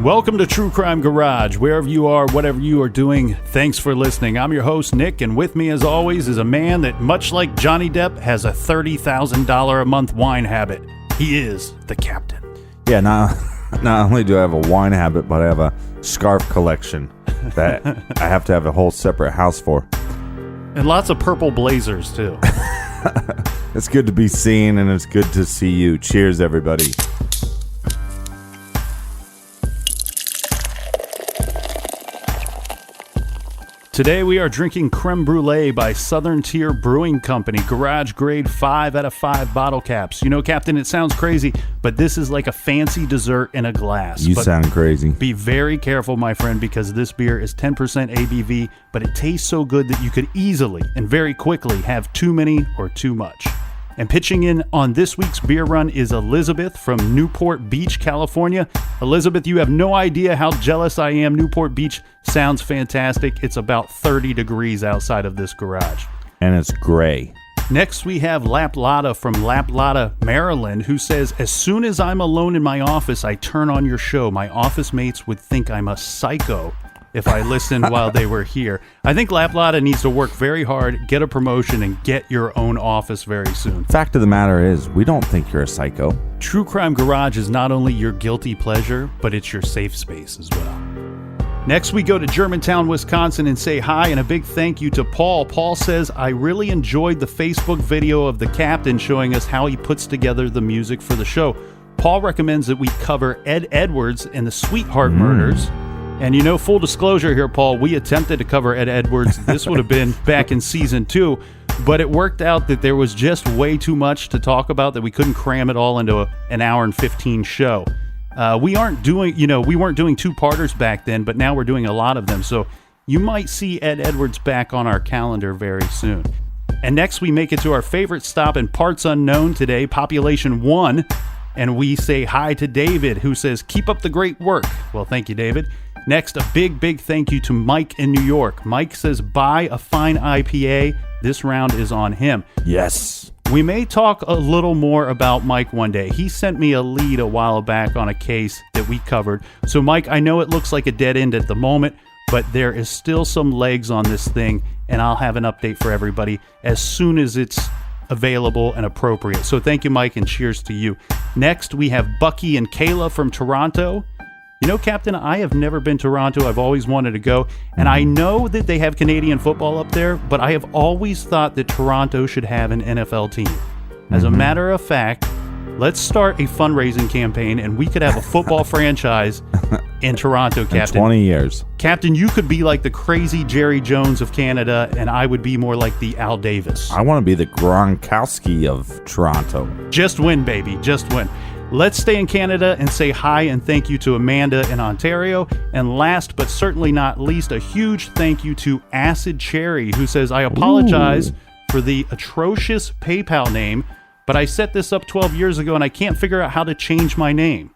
Welcome to True Crime Garage. Wherever you are, whatever you are doing, thanks for listening. I'm your host, Nick, and with me, as always, is a man that, much like Johnny Depp, has a $30,000 a month wine habit. He is the Captain. Yeah, not only do I have a wine habit, but I have a scarf collection that I have to have a whole separate house for. And lots of purple blazers, too. It's good to be seen, and it's good to see you. Cheers, everybody. Today we are drinking Creme Brûlée by Southern Tier Brewing Company, garage grade 5 out of 5 bottle caps. You know, Captain, it sounds crazy, but this is like a fancy dessert in a glass. You sound crazy. Be very careful, my friend, because this beer is 10% ABV, but it tastes so good that you could easily and very quickly have too many or too much. And pitching in on this week's beer run is Elizabeth from Newport Beach, California. Elizabeth, you have no idea how jealous I am. Newport Beach sounds fantastic. It's about 30 degrees outside of this garage. And it's gray. Next, we have Lap Lotta from Lap Lotta, Maryland, who says, as soon as I'm alone in my office, I turn on your show. My office mates would think I'm a psycho if I listened while they were here. I think Lap Lotta needs to work very hard, get a promotion, and get your own office very soon. Fact of the matter is, we don't think you're a psycho. True Crime Garage is not only your guilty pleasure, but it's your safe space as well. Next, we go to Germantown, Wisconsin, and say hi and a big thank you to Paul. Paul says, I really enjoyed the Facebook video of the Captain showing us how he puts together the music for the show. Paul recommends that we cover Ed Edwards and the Sweetheart Murders. And you know, full disclosure here, Paul, we attempted to cover Ed Edwards. This would have been back in season 2, but it worked out that there was just way too much to talk about, that we couldn't cram it all into an hour and 15 show. We weren't doing two-parters back then, but now we're doing a lot of them. So you might see Ed Edwards back on our calendar very soon. And next we make it to our favorite stop in Parts Unknown today, Population 1. And we say hi to David, who says, keep up the great work. Well, thank you, David. Next, a big thank you to Mike in New York. Mike says, buy a fine IPA. This round is on him. Yes. We may talk a little more about Mike one day. He sent me a lead a while back on a case that we covered. So, Mike, I know it looks like a dead end at the moment, but there is still some legs on this thing, and I'll have an update for everybody as soon as it's available and appropriate. So thank you, Mike, and cheers to you. Next, we have Bucky and Kayla from Toronto. You know, Captain, I have never been to Toronto. I've always wanted to go. And I know that they have Canadian football up there, but I have always thought that Toronto should have an NFL team. As a matter of fact, let's start a fundraising campaign, and we could have a football franchise in Toronto, Captain. In 20 years. Captain, you could be like the crazy Jerry Jones of Canada, and I would be more like the Al Davis. I want to be the Gronkowski of Toronto. Just win, baby. Just win. Let's stay in Canada and say hi and thank you to Amanda in Ontario. And last but certainly not least, a huge thank you to Acid Cherry, who says, I apologize for the atrocious PayPal name, but I set this up 12 years ago and I can't figure out how to change my name.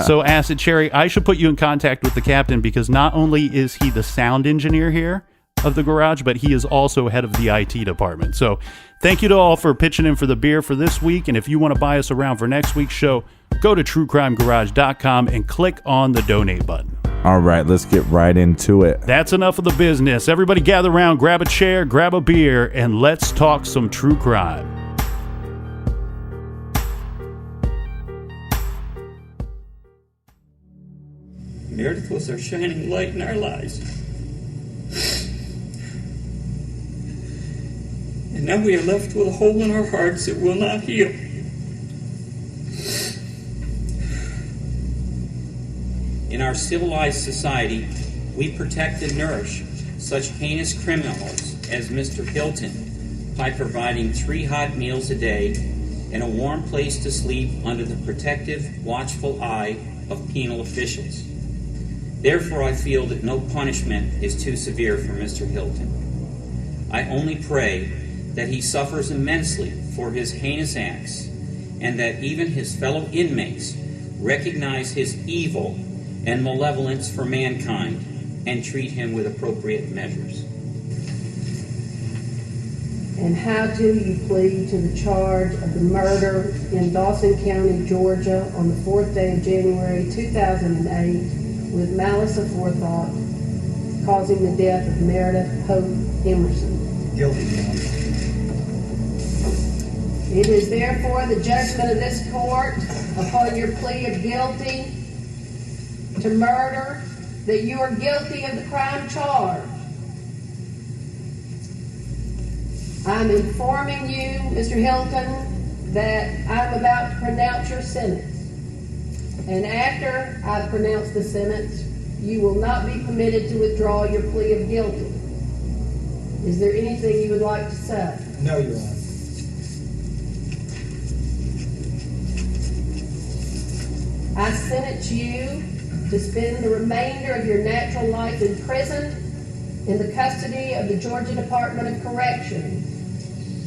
So Acid Cherry, I should put you in contact with the Captain, because not only is he the sound engineer here of the garage, but he is also head of the IT department. So thank you to all for pitching in for the beer for this week. And if you want to buy us around for next week's show, go to TrueCrimeGarage.com and click on the donate button. All right, let's get right into it. That's enough of the business. Everybody gather around, grab a chair, grab a beer, and let's talk some true crime. Meredith was our shining light in our lives. And now we are left with a hole in our hearts that will not heal. In our civilized society, we protect and nourish such heinous criminals as Mr. Hilton by providing 3 hot meals a day and a warm place to sleep under the protective, watchful eye of penal officials. Therefore, I feel that no punishment is too severe for Mr. Hilton. I only pray that he suffers immensely for his heinous acts, and that even his fellow inmates recognize his evil and malevolence for mankind and treat him with appropriate measures. And how do you plead to the charge of the murder in Dawson County, Georgia on the 4th day of January 2008 with malice aforethought, causing the death of Meredith Hope Emerson. Guilty, Your Honor. It is therefore the judgment of this court upon your plea of guilty to murder that you are guilty of the crime charged. I'm informing you, Mr. Hilton, that I'm about to pronounce your sentence. And after I've pronounced the sentence, you will not be permitted to withdraw your plea of guilty. Is there anything you would like to say? No, Your Honor. I sentence you to spend the remainder of your natural life in prison in the custody of the Georgia Department of Corrections.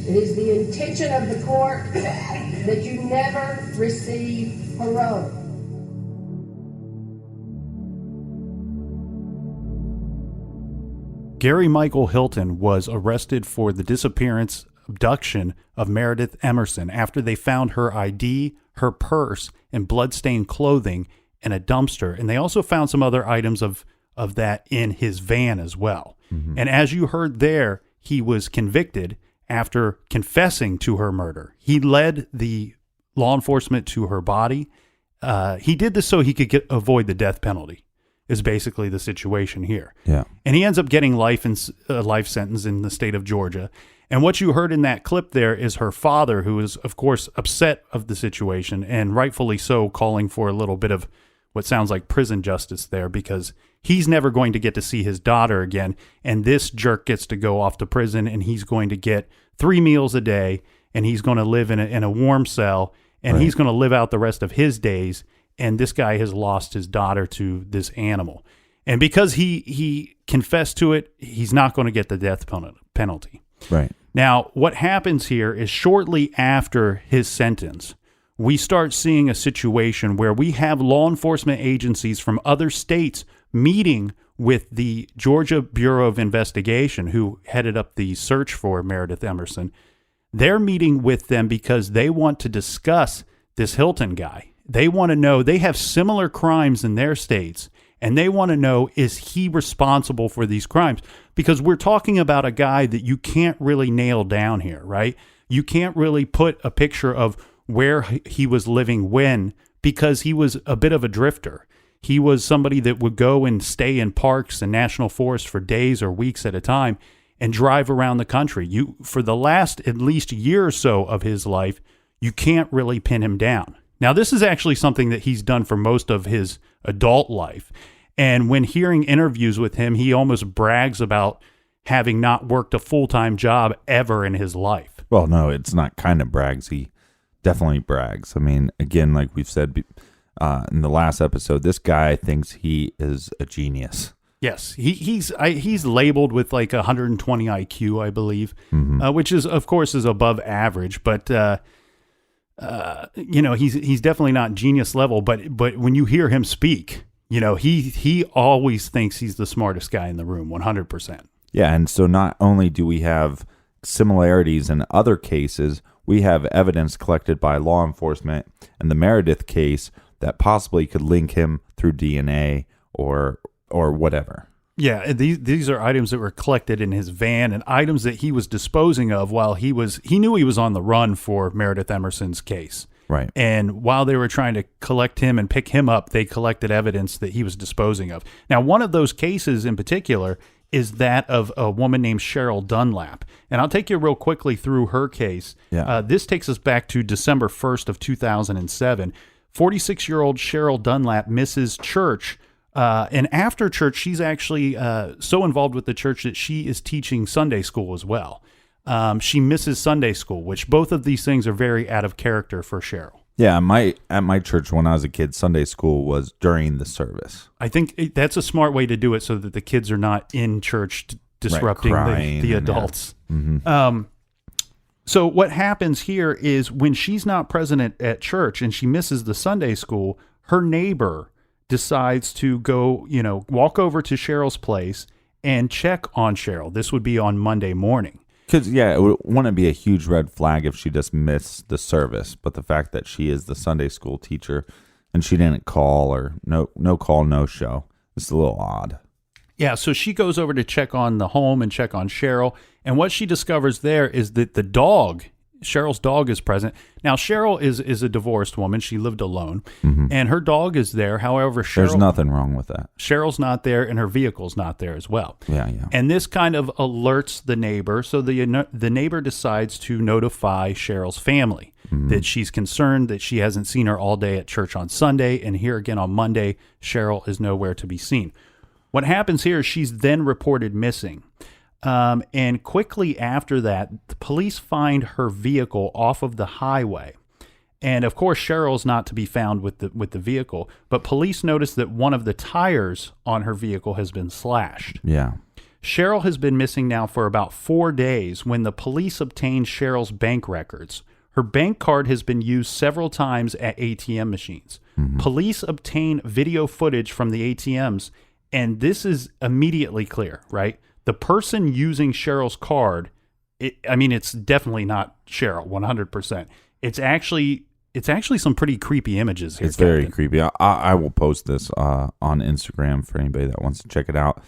It is the intention of the court that you never receive parole. Gary Michael Hilton was arrested for the disappearance, abduction of Meredith Emerson after they found her ID, her purse, and bloodstained clothing in a dumpster. And they also found some other items of that in his van as well. Mm-hmm. And as you heard there, he was convicted after confessing to her murder. He led the law enforcement to her body. He did this so he could avoid the death penalty, is basically the situation here. Yeah. And he ends up getting life sentence in the state of Georgia. And what you heard in that clip there is her father, who is, of course, upset of the situation, and rightfully so, calling for a little bit of what sounds like prison justice there, because he's never going to get to see his daughter again, and this jerk gets to go off to prison, and he's going to get 3 meals a day, and he's going to live in a warm cell, and he's going to live out the rest of his days, and this guy has lost his daughter to this animal. And because he confessed to it, he's not going to get the death penalty. Right. Now, what happens here is shortly after his sentence, we start seeing a situation where we have law enforcement agencies from other states meeting with the Georgia Bureau of Investigation, who headed up the search for Meredith Emerson. They're meeting with them because they want to discuss this Hilton guy. They want to know, they have similar crimes in their states, and they want to know, is he responsible for these crimes? Because we're talking about a guy that you can't really nail down here, right? You can't really put a picture of where he was living when, because he was a bit of a drifter. He was somebody that would go and stay in parks and national forests for days or weeks at a time and drive around the country. For the last at least year or so of his life, you can't really pin him down. Now, this is actually something that he's done for most of his adult life. And when hearing interviews with him, he almost brags about having not worked a full-time job ever in his life. Well, no, it's not kind of brags. He definitely brags. I mean, again, like we've said in the last episode, this guy thinks he is a genius. Yes, he's labeled with like 120 IQ, I believe, which is, of course, is above average. But he's definitely not genius level. But when you hear him speak, he always thinks he's the smartest guy in the room, 100%. Yeah, and so not only do we have similarities in other cases, we have evidence collected by law enforcement in the Meredith case that possibly could link him through DNA or whatever. Yeah, these are items that were collected in his van and items that he was disposing of while he knew he was on the run for Meredith Emerson's case. Right. And while they were trying to collect him and pick him up, they collected evidence that he was disposing of. Now, one of those cases in particular is that of a woman named Cheryl Dunlap. And I'll take you real quickly through her case. Yeah. This takes us back to December 1st of 2007. 46-year-old Cheryl Dunlap misses church. And after church, she's actually so involved with the church that she is teaching Sunday school as well. She misses Sunday school, which both of these things are very out of character for Cheryl. Yeah, at my church when I was a kid, Sunday school was during the service. I think that's a smart way to do it so that the kids are not in church disrupting the adults. Yeah. Mm-hmm. So what happens here is when she's not present at church and she misses the Sunday school, her neighbor decides to go, walk over to Cheryl's place and check on Cheryl. This would be on Monday morning. Because, it wouldn't be a huge red flag if she just missed the service. But the fact that she is the Sunday school teacher and she didn't call or no call, no show, It's a little odd. Yeah, so she goes over to check on the home and check on Cheryl, and what she discovers there is that the dog, Cheryl's dog, is present. Now, Cheryl is a divorced woman. She lived alone, and her dog is there. However, There's nothing wrong with that. Cheryl's not there, and her vehicle's not there as well. Yeah, yeah. And this kind of alerts the neighbor, so the neighbor decides to notify Cheryl's family that she's concerned that she hasn't seen her all day at church on Sunday, and here again on Monday, Cheryl is nowhere to be seen. What happens here is she's then reported missing. And quickly after that, the police find her vehicle off of the highway. And of course, Cheryl's not to be found with the vehicle, but police notice that one of the tires on her vehicle has been slashed. Yeah. Cheryl has been missing now for about 4 days when the police obtained Cheryl's bank records. Her bank card has been used several times at ATM machines. Police obtain video footage from the ATMs, and this is immediately clear, right? The person using Cheryl's card, it's definitely not Cheryl, 100%. It's actually some pretty creepy images here. It's very creepy. I will post this on Instagram for anybody that wants to check it out.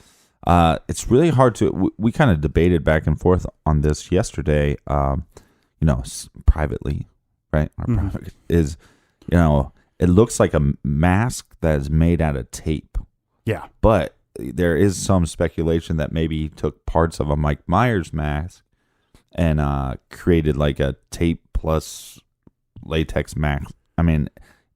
It's really hard to. We kind of debated back and forth on this yesterday. Privately, right? Our private is, it looks like a mask that is made out of tape. Yeah, but there is some speculation that maybe he took parts of a Mike Myers mask and created like a tape plus latex mask. I mean,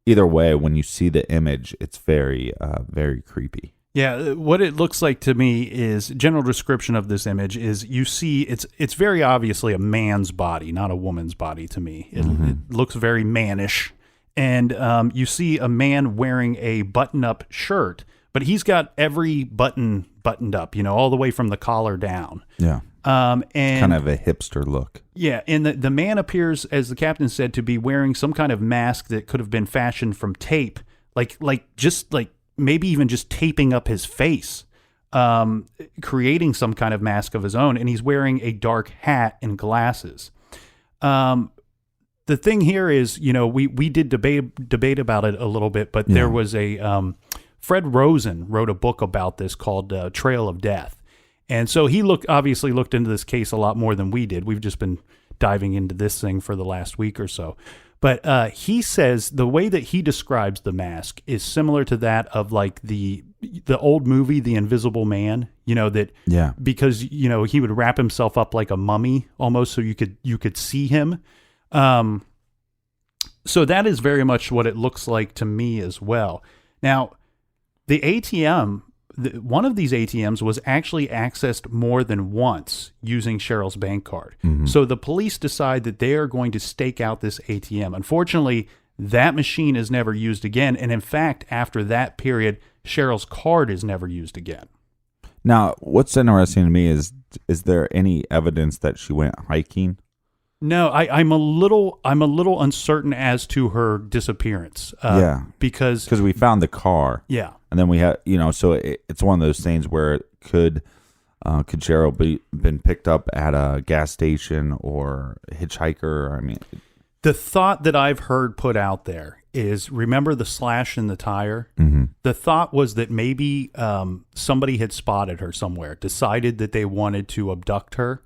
either way, when you see the image, it's very, very creepy. Yeah, what it looks like to me is, general description of this image is, you see it's very obviously a man's body, not a woman's body to me. It looks very mannish. And you see a man wearing a button-up shirt, but he's got every button buttoned up, all the way from the collar down. Yeah. And kind of a hipster look. Yeah, and the man appears, as the captain said, to be wearing some kind of mask that could have been fashioned from tape, like maybe even just taping up his face, creating some kind of mask of his own, and he's wearing a dark hat and glasses. The thing here is, we did debate about it a little bit, but there was a Fred Rosen wrote a book about this called Trail of Death. And so he obviously looked into this case a lot more than we did. We've just been diving into this thing for the last week or so. But he says the way that he describes the mask is similar to that of like the old movie, The Invisible Man, because, he would wrap himself up like a mummy almost so you could see him. So that is very much what it looks like to me as well. Now, the ATM, one of these ATMs was actually accessed more than once using Cheryl's bank card. So the police decide that they are going to stake out this ATM. Unfortunately, that machine is never used again. And in fact, after that period, Cheryl's card is never used again. Now, what's interesting to me is there any evidence that she went hiking? No, I'm a little uncertain as to her disappearance. Because we found the car. Yeah. And then we had, so it's one of those things where could Cheryl been picked up at a gas station or a hitchhiker? I mean, the thought that I've heard put out there is, remember the slash in the tire? The thought was that maybe somebody had spotted her somewhere, decided that they wanted to abduct her,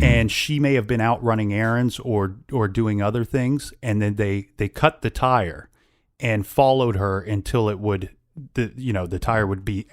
and she may have been out running errands or doing other things, and then they cut the tire and followed her until it would, the tire would be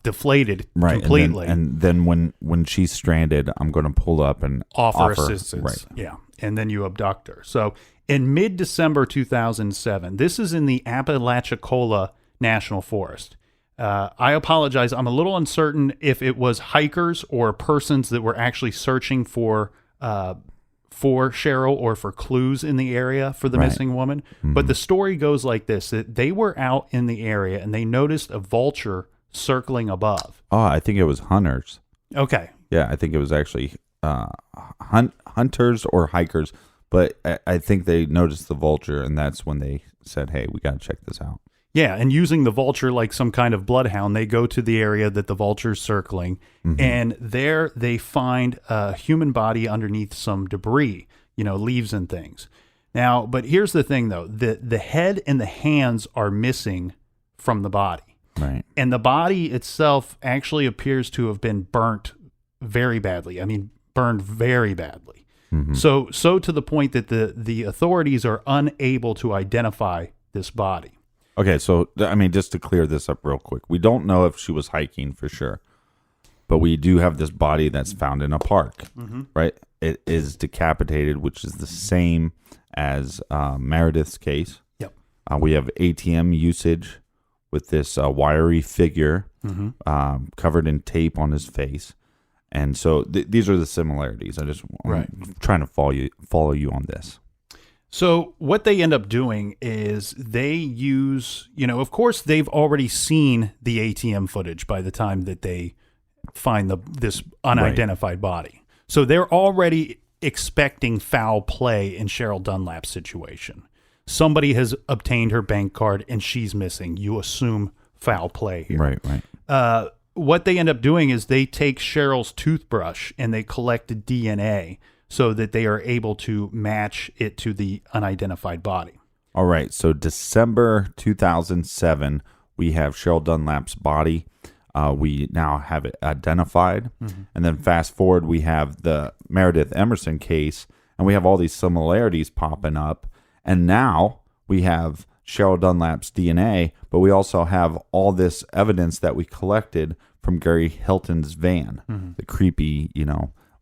deflated completely. And then when she's stranded, I'm going to pull up and offer assistance. Right. Yeah. And then you abduct her. So in mid-December 2007, this is in the Apalachicola National Forest. I apologize. I'm a little uncertain if it was hikers or persons that were actually searching for Cheryl or for clues in the area for the missing woman. But the story goes like this, that they were out in the area and they noticed a vulture circling above. Oh, I think it was hunters. Okay. Yeah, I think it was actually hunters or hikers. But I think they noticed the vulture, and that's when they said, hey, we got to check this out. Yeah, and using the vulture like some kind of bloodhound, they go to the area that the vulture's circling, and there they find a human body underneath some debris, leaves and things. Now, but here's the thing, though. The head and the hands are missing from the body. Right. And the body itself actually appears to have been burnt very badly. I mean, burned very badly. Mm-hmm. So to the point that the authorities are unable to identify this body. Okay, so, I mean, just to clear this up real quick, we don't know if she was hiking for sure, but we do have this body that's found in a park, right? It is decapitated, which is the same as Meredith's case. Yep. We have ATM usage with this wiry figure covered in tape on his face. And so these are the similarities. I'm trying to follow you on this. So what they end up doing is they use, of course, they've already seen the ATM footage by the time that they find this unidentified body. So they're already expecting foul play in Cheryl Dunlap's situation. Somebody has obtained her bank card and she's missing. You assume foul play here. Right. What they end up doing is they take Cheryl's toothbrush and they collect DNA so that they are able to match it to the unidentified body. All right. So December 2007, we have Cheryl Dunlap's body. We now have it identified. And then fast forward, we have the Meredith Emerson case, and we have all these similarities popping up. And now we have Cheryl Dunlap's DNA, but we also have all this evidence that we collected from Gary Hilton's van, the creepy,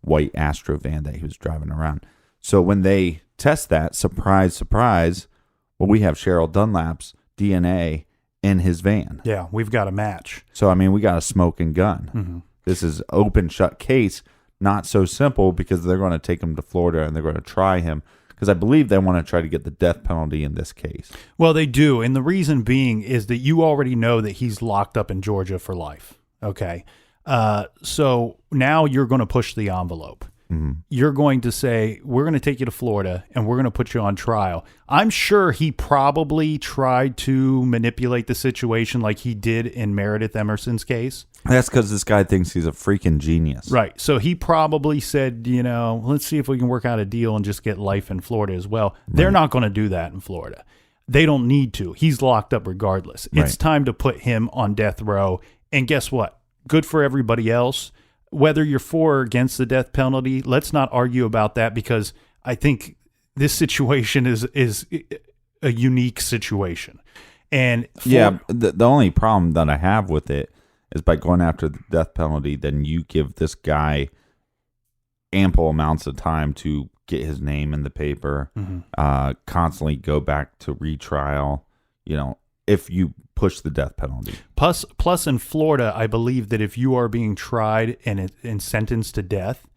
white Astro van that he was driving around. So when they test that, surprise, surprise, well, we have Cheryl Dunlap's DNA in his van. Yeah, we've got a match. So, I mean, we got a smoking gun. This is open shut case, not so simple because they're going to take him to Florida and they're going to try him because I believe they want to try to get the death penalty in this case. Well, they do. And the reason being is that you already know that he's locked up in Georgia for life. Okay. So now you're going to push the envelope. You're going to say, we're going to take you to Florida and we're going to put you on trial. I'm sure he probably tried to manipulate the situation like he did in Meredith Emerson's case. That's because this guy thinks he's a freaking genius. Right. So he probably said, let's see if we can work out a deal and just get life in Florida as well. They're not going to do that in Florida. They don't need to. He's locked up regardless. It's time to put him on death row. And guess what? Good for everybody else. Whether you're for or against the death penalty, let's not argue about that because I think this situation is a unique situation. And the only problem that I have with it is by going after the death penalty, then you give this guy ample amounts of time to get his name in the paper, constantly go back to retrial, if you push the death penalty. Plus in Florida, I believe that if you are being tried and sentenced to death,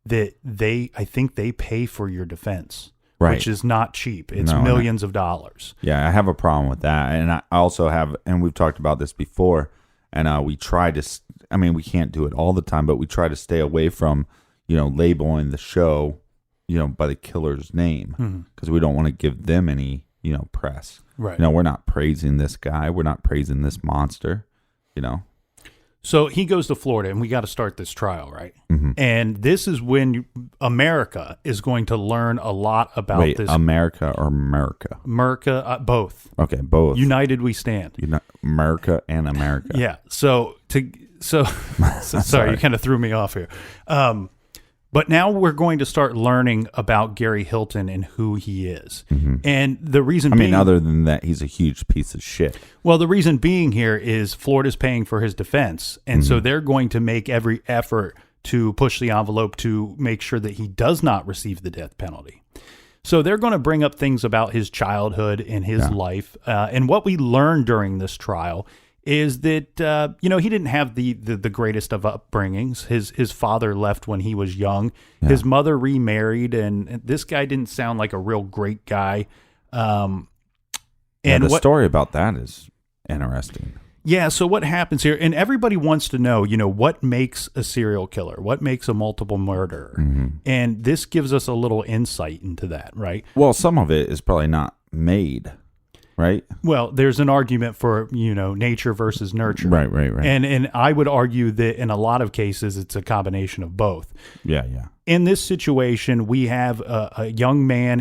that I think they pay for your defense, which is not cheap. It's millions of dollars. Yeah, I have a problem with that. And I also have, and we've talked about this before, and we try to, we can't do it all the time, but we try to stay away from, labeling the show, by the killer's name because we don't want to give them any, press. Right. We're not praising this guy. We're not praising this monster, So he goes to Florida, and we got to start this trial, right? And this is when America is going to learn a lot about this. America or America? America, both. Okay, both. United we stand. America and America. Yeah. So sorry, you kind of threw me off here. But now we're going to start learning about Gary Hilton and who he is. And the reason being... other than that, he's a huge piece of shit. Well, the reason being here is Florida's paying for his defense. And so they're going to make every effort to push the envelope to make sure that he does not receive the death penalty. So they're going to bring up things about his childhood and his life. And what we learned during this trial is that, he didn't have the greatest of upbringings. His father left when he was young. Yeah. His mother remarried, and this guy didn't sound like a real great guy. And the story about that is interesting. Yeah, so what happens here, and everybody wants to know, what makes a serial killer? What makes a multiple murderer? And this gives us a little insight into that, right? Well, some of it is probably not made. right? Well, there's an argument for, nature versus nurture. Right. And I would argue that in a lot of cases, it's a combination of both. Yeah. In this situation, we have a young man.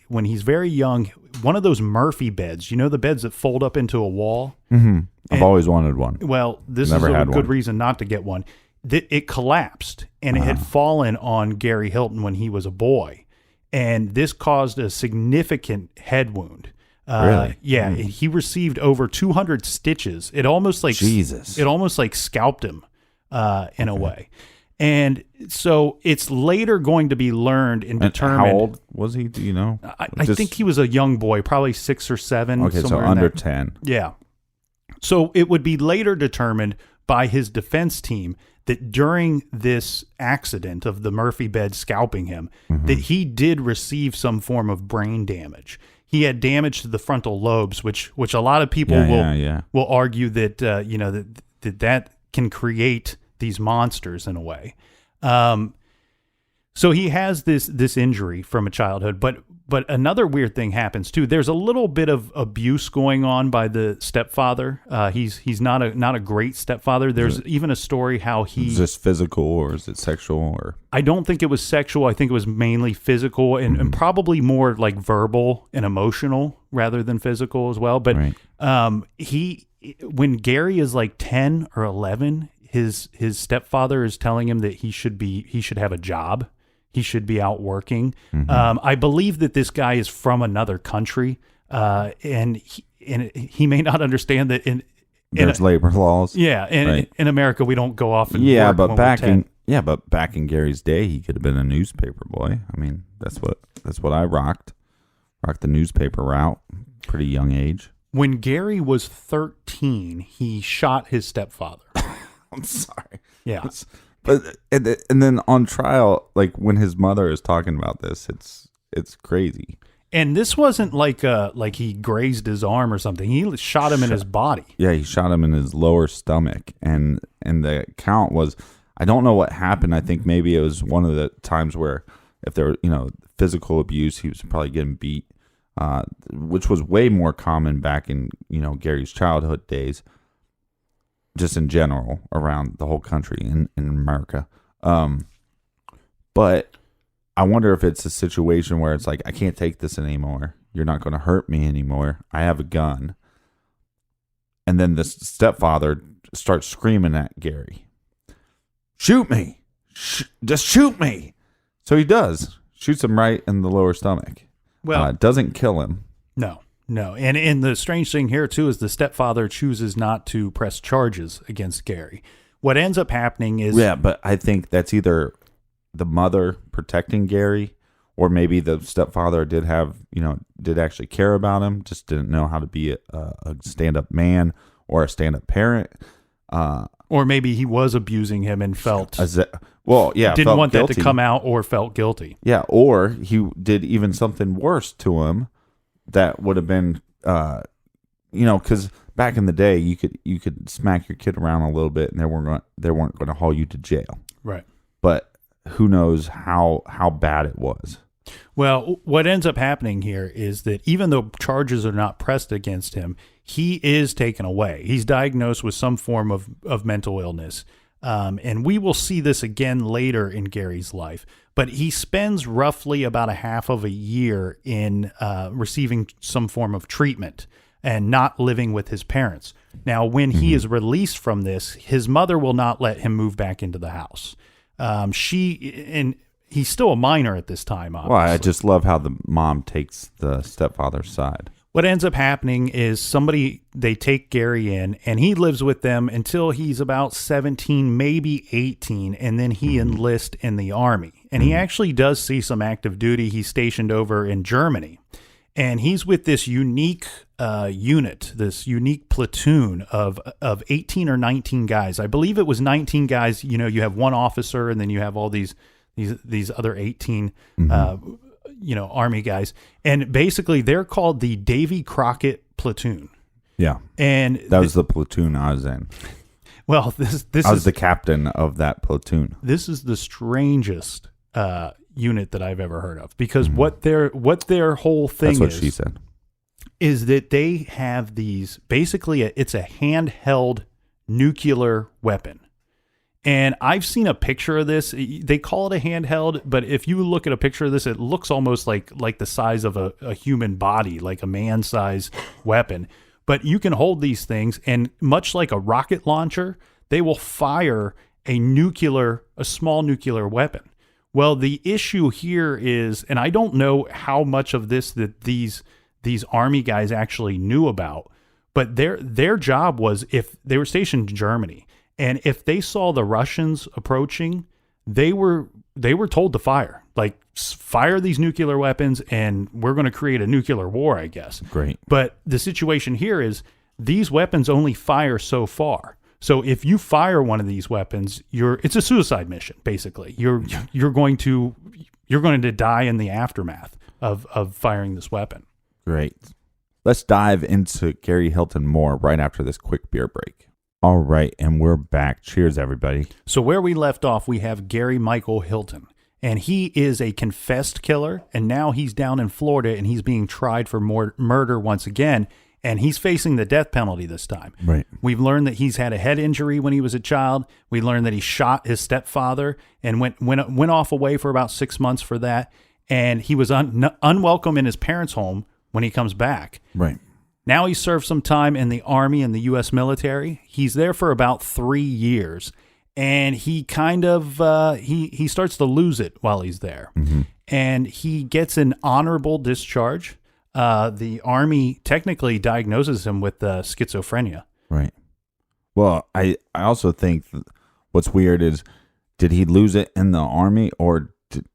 When he's very young, one of those Murphy beds, the beds that fold up into a wall. Mm-hmm. I've always wanted one. Well, this Never is a had good one. reason not to get one. It collapsed, and it had fallen on Gary Hilton when he was a boy. And this caused a significant head wound. Really? Yeah, he received over 200 stitches. It almost like Jesus. It almost like scalped him in a way. And so it's later going to be learned and determined. How old was he? Do you know? I think he was a young boy, probably 6 or 7. Okay, so somewhere in under there. 10. Yeah. So it would be later determined by his defense team that during this accident of the Murphy bed scalping him, that he did receive some form of brain damage. He had damage to the frontal lobes, which a lot of people will argue that that can create these monsters in a way. So he has this injury from a childhood, but another weird thing happens too. There's a little bit of abuse going on by the stepfather. He's not a great stepfather. There's even a story how he... Is this physical or is it sexual? Or I don't think it was sexual. I think it was mainly physical and probably more like verbal and emotional rather than physical as well. But when Gary is like 10 or 11, his stepfather is telling him that he should have a job. He should be out working. I believe that this guy is from another country, and he may not understand that there's labor laws. Yeah, and in America we don't go off and yeah, work but when back we're 10. but back in Gary's day, he could have been a newspaper boy. I mean, that's what I rocked the newspaper route, pretty young age. When Gary was 13, he shot his stepfather. I'm sorry. Yeah. But and then on trial, like when his mother is talking about this, it's crazy. And this wasn't like he grazed his arm or something. He shot him in his body. Yeah, he shot him in his lower stomach, and the count was, I don't know what happened. I think maybe it was one of the times where if there were physical abuse, he was probably getting beat, which was way more common back in Gary's childhood days. Just in general around the whole country in America. But I wonder if it's a situation where it's like, I can't take this anymore. You're not going to hurt me anymore. I have a gun. And then the stepfather starts screaming at Gary, shoot me. Just shoot me. So he does. Shoots him right in the lower stomach. Well, doesn't kill him. No. And the strange thing here, too, is the stepfather chooses not to press charges against Gary. What ends up happening is... Yeah, but I think that's either the mother protecting Gary, or maybe the stepfather did actually care about him, just didn't know how to be a stand-up man or a stand-up parent. Or maybe he was abusing him and felt... didn't want guilty. that to come out or felt guilty. Yeah, or he did even something worse to him. That would have been, because back in the day, you could smack your kid around a little bit, and they weren't going to haul you to jail. Right. But who knows how bad it was. Well, what ends up happening here is that even though charges are not pressed against him, he is taken away. He's diagnosed with some form of mental illness. And we will see this again later in Gary's life. But he spends roughly about a half of a year in receiving some form of treatment and not living with his parents. Now, when he is released from this, his mother will not let him move back into the house. He's still a minor at this time, obviously. Well, I just love how the mom takes the stepfather's side. What ends up happening is they take Gary in, and he lives with them until he's about 17, maybe 18, and then he enlists in the Army. And he actually does see some active duty. He's stationed over in Germany. And he's with this unique unit, this unique platoon of 18 or 19 guys. I believe it was 19 guys. You have one officer, and then you have all these other 18 Army guys. And basically they're called the Davy Crockett Platoon. Yeah. And that was the platoon I was in. Well, I was the captain of that platoon. This is the strangest unit that I've ever heard of, because what their whole thing is. That's what she said. is that they have these, basically it's a handheld nuclear weapon. And I've seen a picture of this. They call it a handheld, but if you look at a picture of this, it looks almost like the size of a human body, like a man-sized weapon. But you can hold these things, and much like a rocket launcher, they will fire a small nuclear weapon. Well, the issue here is, and I don't know how much of this that these Army guys actually knew about, but their job was, if they were stationed in Germany, and if they saw the Russians approaching, they were told to fire. Like, fire these nuclear weapons, and we're going to create a nuclear war, I guess. Great. But the situation here is these weapons only fire so far. So if you fire one of these weapons, it's a suicide mission, basically. You're going to die in the aftermath of firing this weapon. Great. Let's dive into Gary Hilton more right after this quick beer break. All right, and we're back. Cheers, everybody. So where we left off, we have Gary Michael Hilton, and he is a confessed killer, and now he's down in Florida, and he's being tried for murder once again, and he's facing the death penalty this time. Right. We've learned that he's had a head injury when he was a child. We learned that he shot his stepfather and went off away for about 6 months for that, and he was unwelcome in his parents' home when he comes back. Right. Now he served some time in the Army and the U.S. military. He's there for about 3 years, and he kind of he starts to lose it while he's there. Mm-hmm. And he gets an honorable discharge. The Army technically diagnoses him with schizophrenia. Right. Well, I also think what's weird is, did he lose it in the Army, or did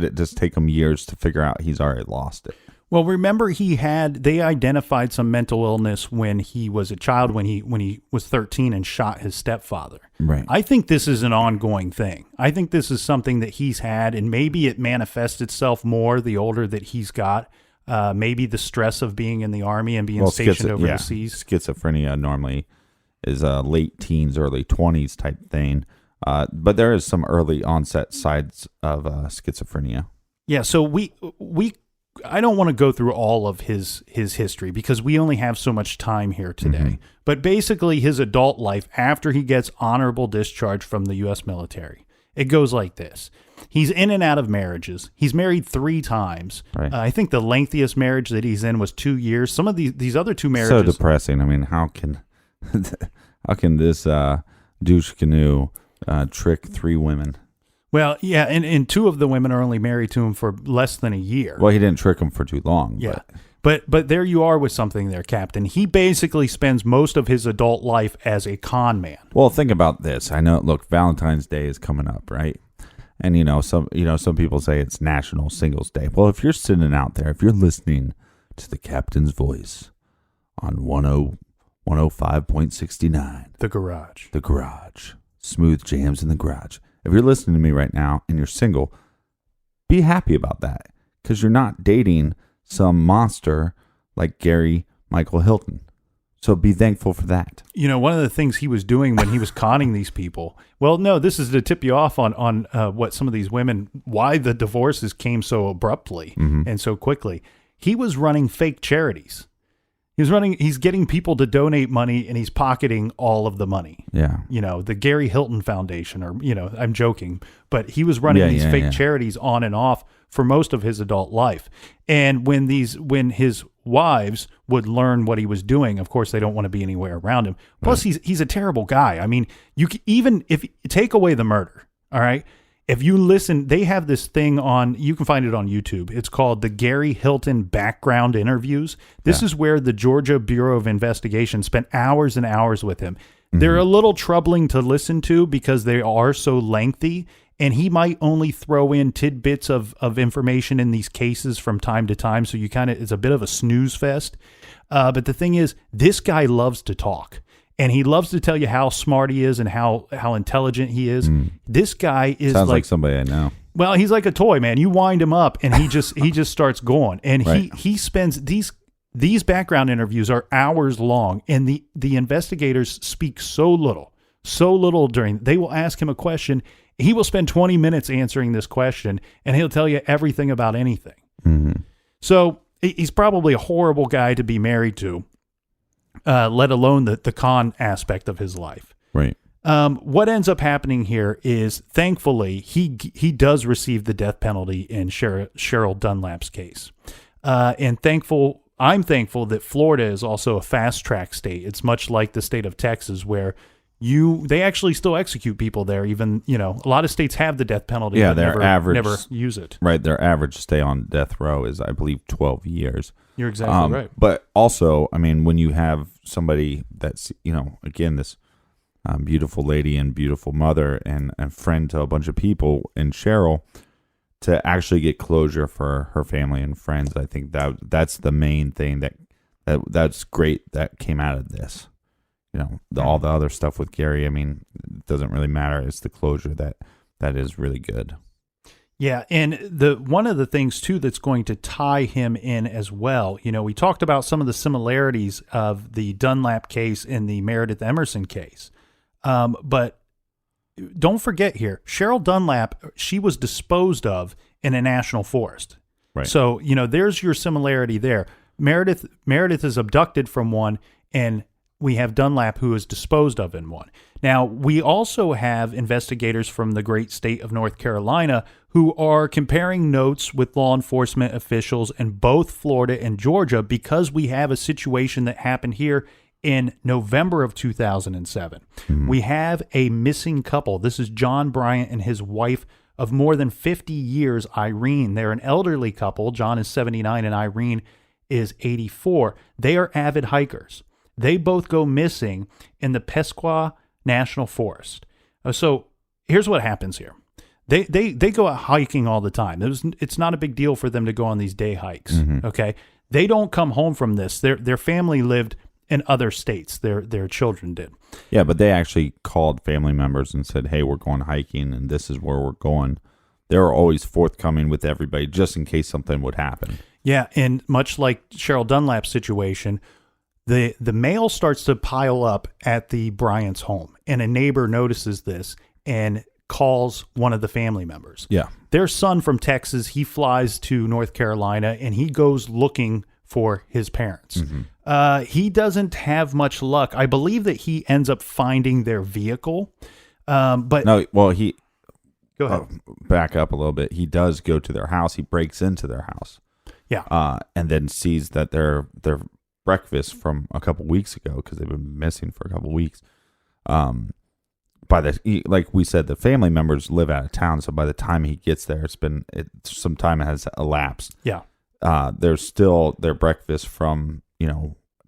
it just take him years to figure out he's already lost it? Well, remember they identified some mental illness when he was a child, when he was 13 and shot his stepfather. Right. I think this is an ongoing thing. I think this is something that he's had, and maybe it manifests itself more the older that he's got. Maybe the stress of being in the Army and being stationed overseas. Schizophrenia normally is a late teens, early 20s type thing. But there is some early onset sides of schizophrenia. Yeah, so I don't want to go through all of his history because we only have so much time here today. Mm-hmm. But basically his adult life after he gets honorable discharge from the U.S. military, it goes like this. He's in and out of marriages. He's married 3 times. Right. I think the lengthiest marriage that he's in was 2 years. Some of these other 2 marriages. So depressing. I mean, how can this douche canoe trick 3 women? Well, yeah, and 2 of the women are only married to him for less than a year. Well, he didn't trick them for too long. Yeah, but there you are with something there, Captain. He basically spends most of his adult life as a con man. Well, think about this. I know. Look, Valentine's Day is coming up, right? And some people say it's National Singles Day. Well, if you're sitting out there, if you're listening to the Captain's voice on 105.69, the garage, smooth jams in the garage. If you're listening to me right now and you're single, be happy about that, because you're not dating some monster like Gary Michael Hilton. So be thankful for that. One of the things he was doing when he was conning these people, well, no, this is to tip you off on what some of these women, why the divorces came so abruptly and so quickly. He was running fake charities. He's getting people to donate money, and he's pocketing all of the money. Yeah. The Gary Hilton Foundation, or, I'm joking, but he was running these fake charities on and off for most of his adult life. And when his wives would learn what he was doing, of course, they don't want to be anywhere around him. Plus, he's a terrible guy. I mean, even if you take away the murder, all right, if you listen, they have this thing you can find it on YouTube. It's called the Gary Hilton Background Interviews. This is where the Georgia Bureau of Investigation spent hours and hours with him. Mm-hmm. They're a little troubling to listen to because they are so lengthy, and he might only throw in tidbits of information in these cases from time to time. So it's a bit of a snooze fest. But the thing is, this guy loves to talk. And he loves to tell you how smart he is and how intelligent he is. This guy is sounds like somebody I know. Well, he's like a toy, man. You wind him up, and he just starts going. And he spends these background interviews are hours long, and the investigators speak so little during. They will ask him a question. He will spend 20 minutes answering this question, and he'll tell you everything about anything. Mm-hmm. So he's probably a horrible guy to be married to, let alone the con aspect of his life. Right. What ends up happening here is, thankfully, he does receive the death penalty in Cheryl Dunlap's case. And I'm thankful that Florida is also a fast track state. It's much like the state of Texas, where they actually still execute people there. Even, a lot of states have the death penalty. Yeah, but their average never use it. Right. Their average stay on death row is, I believe, 12 years. You're exactly right. But also, I mean, when you have somebody that's, again, this beautiful lady and beautiful mother and friend to a bunch of people in Cheryl, to actually get closure for her family and friends, I think that's the main thing that's great that came out of this. All the other stuff with Gary, I mean, it doesn't really matter. It's the closure that is really good. Yeah, and one of the things too that's going to tie him in as well. We talked about some of the similarities of the Dunlap case and the Meredith Emerson case, but don't forget here, Cheryl Dunlap, she was disposed of in a national forest. Right. So there's your similarity there. Meredith is abducted from one, and we have Dunlap, who is disposed of in one. Now, we also have investigators from the great state of North Carolina who are comparing notes with law enforcement officials in both Florida and Georgia, because we have a situation that happened here in November of 2007. We have a missing couple. This is John Bryant and his wife of more than 50 years, Irene. They're an elderly couple. John is 79 and Irene is 84. They are avid hikers. They both go missing in the Pisgah National Forest. So here's what happens here. They go out hiking all the time. It's not a big deal for them to go on these day hikes. Okay, they don't come home from this. Their family lived in other states. Their children did. Yeah, but they actually called family members and said, "Hey, we're going hiking, and this is where we're going." They were always forthcoming with everybody, just in case something would happen. Yeah, and much like Cheryl Dunlap's situation, the mail starts to pile up at the Bryant's home, and a neighbor notices this and calls one of the family members. Yeah. Their son from Texas, he flies to North Carolina, and he goes looking for his parents. He doesn't have much luck. I believe that he ends up finding their vehicle. But no, well, he go ahead. Back up a little bit. He does go to their house. He breaks into their house. Yeah. And then sees that their breakfast from a couple weeks ago, because they've been missing for a couple weeks. Like we said, the family members live out of town, so by the time he gets there, some time has elapsed. Yeah. There's still their breakfast from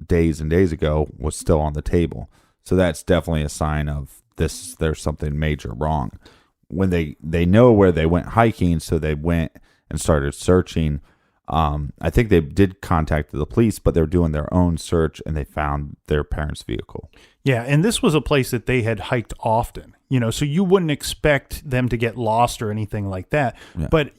days and days ago was still on the table, so that's definitely a sign of this. There's something major wrong. When they know where they went hiking, so they went and started searching. I think they did contact the police, but they're doing their own search, and they found their parents' vehicle. Yeah, and this was a place that they had hiked often, so you wouldn't expect them to get lost or anything like that. Yeah. But,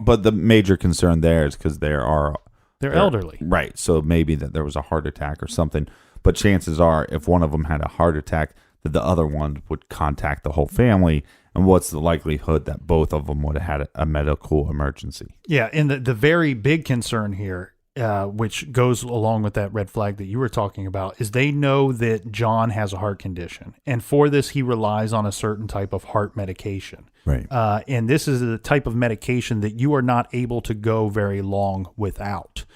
but the major concern there is because they're elderly. Right, so maybe that there was a heart attack or something. But chances are, if one of them had a heart attack, that the other one would contact the whole family. And what's the likelihood that both of them would have had a medical emergency? Yeah, and the very big concern here, which goes along with that red flag that you were talking about, is they know that John has a heart condition. And for this, he relies on a certain type of heart medication. Right. And this is the type of medication that you are not able to go very long without.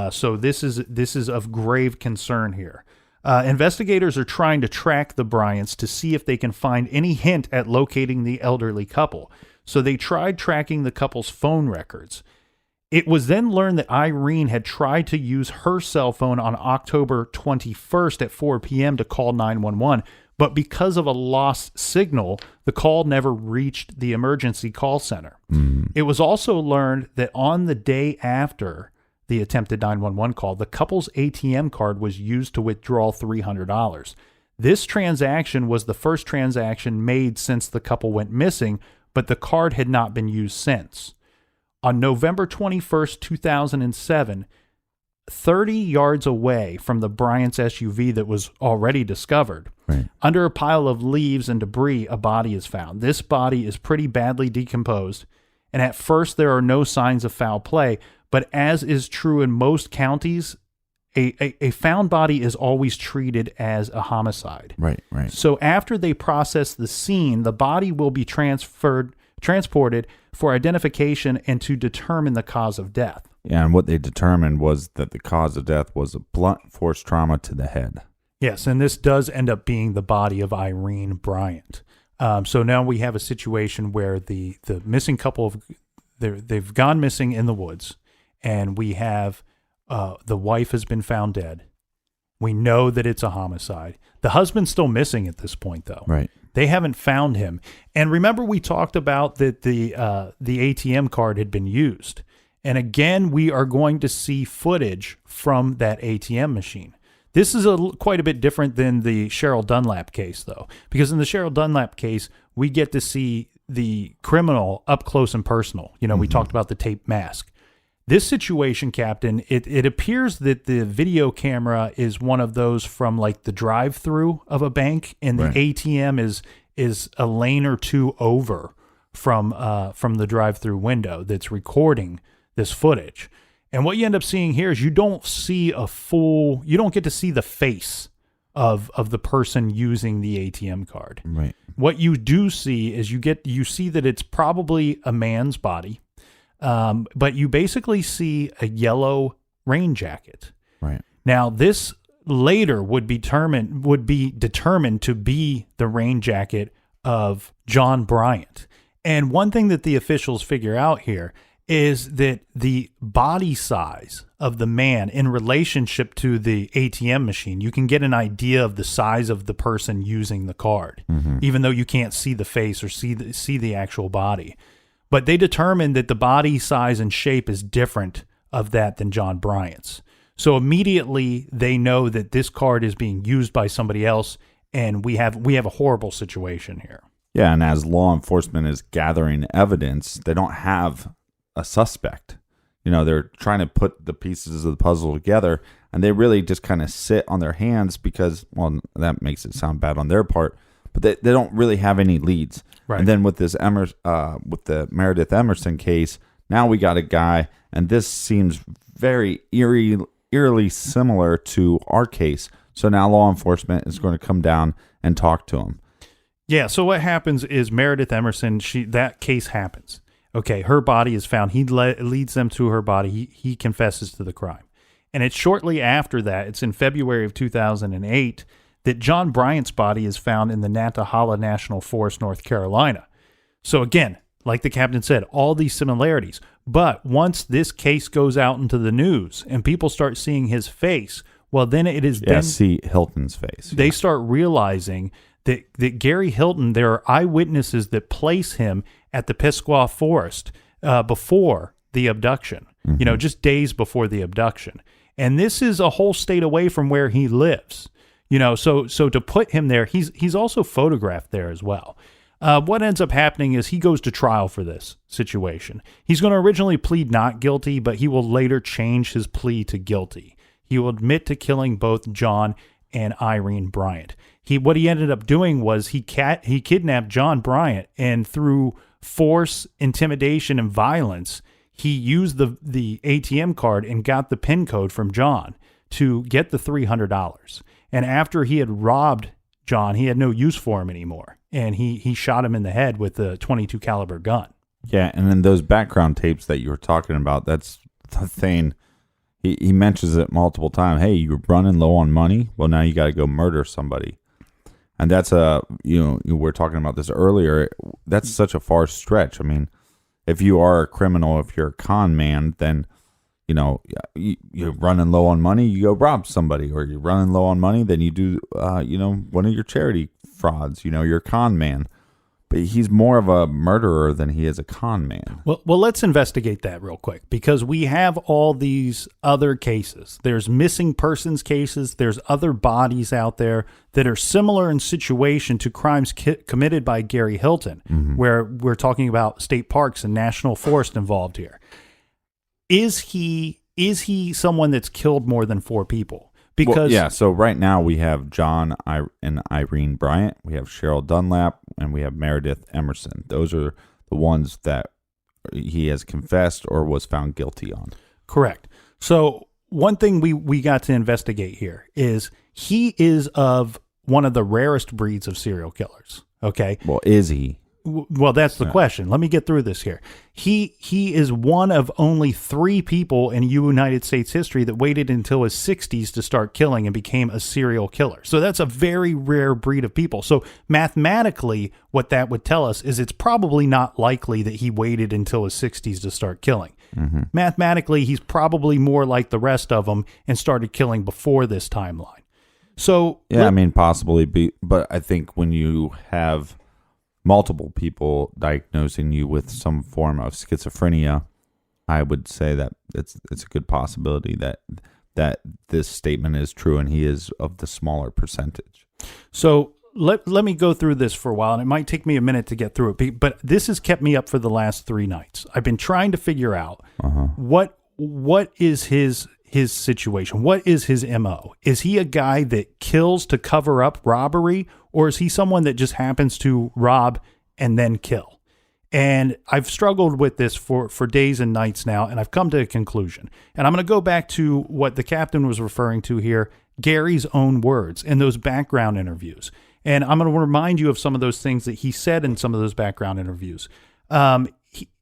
So this is of grave concern here. Investigators are trying to track the Bryants to see if they can find any hint at locating the elderly couple. So they tried tracking the couple's phone records. It was then learned that Irene had tried to use her cell phone on October 21st at 4 p.m. to call 911, but because of a lost signal, the call never reached the emergency call center. It was also learned that on the day after the attempted 911 call, the couple's ATM card was used to withdraw $300. This transaction was the first transaction made since the couple went missing, but the card had not been used since. On November 21st, 2007, 30 yards away from the Bryant's SUV that was already discovered, right, under a pile of leaves and debris, a body is found. This body is pretty badly decomposed, and at first there are no signs of foul play, but as is true in most counties, a found body is always treated as a homicide. Right. So after they process the scene, the body will be transported for identification and to determine the cause of death. Yeah, and what they determined was that the cause of death was a blunt force trauma to the head. Yes, and this does end up being the body of Irene Bryant. So now we have a situation where the missing couple they've gone missing in the woods, and we have the wife has been found dead. We know that it's a homicide. The husband's still missing at this point, though. Right. They haven't found him. And remember, we talked about that the ATM card had been used. And again, we are going to see footage from that ATM machine. This is quite a bit different than the Cheryl Dunlap case, though, because in the Cheryl Dunlap case, we get to see the criminal up close and personal. You know, we talked about the tape mask. This situation, Captain, it appears that the video camera is one of those from like the drive-through of a bank, and the ATM is a lane or two over from the drive-through window that's recording this footage. And what you end up seeing here is you don't get to see the face of the person using the ATM card. Right. What you do see is you see that it's probably a man's body. But you basically see a yellow rain jacket. Right. Now, this later would be determined to be the rain jacket of John Bryant. And one thing that the officials figure out here is that the body size of the man in relationship to the ATM machine, you can get an idea of the size of the person using the card, even though you can't see the face or see the actual body. But they determined that the body size and shape is different of that than John Bryant's. So immediately they know that this card is being used by somebody else, and we have a horrible situation here. Yeah, and as law enforcement is gathering evidence, they don't have a suspect. You know, they're trying to put the pieces of the puzzle together, and they really just kind of sit on their hands because, well, that makes it sound bad on their part, but they don't really have any leads. Right. And then with this with the Meredith Emerson case, now we got a guy, and this seems very eerily similar to our case. So now law enforcement is going to come down and talk to him. Yeah, so what happens is Meredith Emerson, that case happens. Okay, her body is found. He leads them to her body. He confesses to the crime. And it's shortly after that, it's in February of 2008, that John Bryant's body is found in the Nantahala National Forest, North Carolina. So again, like the captain said, all these similarities. But once this case goes out into the news and people start seeing his face, well, then it is see Hilton's face. They start realizing that Gary Hilton, there are eyewitnesses that place him at the Pisgah forest before the abduction, just days before the abduction. And this is a whole state away from where he lives. So to put him there, he's also photographed there as well. What ends up happening is he goes to trial for this situation. He's going to originally plead not guilty, but he will later change his plea to guilty. He will admit to killing both John and Irene Bryant. What he ended up doing was he kidnapped John Bryant, and through force, intimidation, and violence, he used the ATM card and got the PIN code from John to get the $300. And after he had robbed John, he had no use for him anymore, and he shot him in the head with a .22 caliber gun. Yeah, and then those background tapes that you were talking about, that's the thing. He mentions it multiple times. Hey, you're running low on money? Well, now you got to go murder somebody. And that's we were talking about this earlier. That's such a far stretch. I mean, if you are a criminal, if you're a con man, then, you're running low on money, you go rob somebody, or you're running low on money, then you do, one of your charity frauds, you're a con man. But he's more of a murderer than he is a con man. Well, let's investigate that real quick, because we have all these other cases. There's missing persons cases. There's other bodies out there that are similar in situation to crimes committed by Gary Hilton, where we're talking about state parks and national forest involved here. Is he someone that's killed more than 4 people? Because so right now we have John and Irene Bryant, we have Cheryl Dunlap, and we have Meredith Emerson. Those are the ones that he has confessed or was found guilty on. Correct. So one thing we got to investigate here is he is of one of the rarest breeds of serial killers. Okay. Well, is he? Well, that's the question. Let me get through this here. He is one of only 3 people in United States history that waited until his 60s to start killing and became a serial killer. So that's a very rare breed of people. So mathematically, what that would tell us is it's probably not likely that he waited until his 60s to start killing. Mm-hmm. Mathematically, he's probably more like the rest of them and started killing before this timeline. So yeah, I mean, possibly, but I think when you have multiple people diagnosing you with some form of schizophrenia, I would say that it's a good possibility that this statement is true and he is of the smaller percentage. So let me go through this for a while, and it might take me a minute to get through it, but this has kept me up for the last 3 nights. I've been trying to figure out what is his situation. What is his MO? Is he a guy that kills to cover up robbery, or is he someone that just happens to rob and then kill? And I've struggled with this for days and nights now, and I've come to a conclusion. And I'm going to go back to what the captain was referring to here, Gary's own words in those background interviews. And I'm going to remind you of some of those things that he said in some of those background interviews.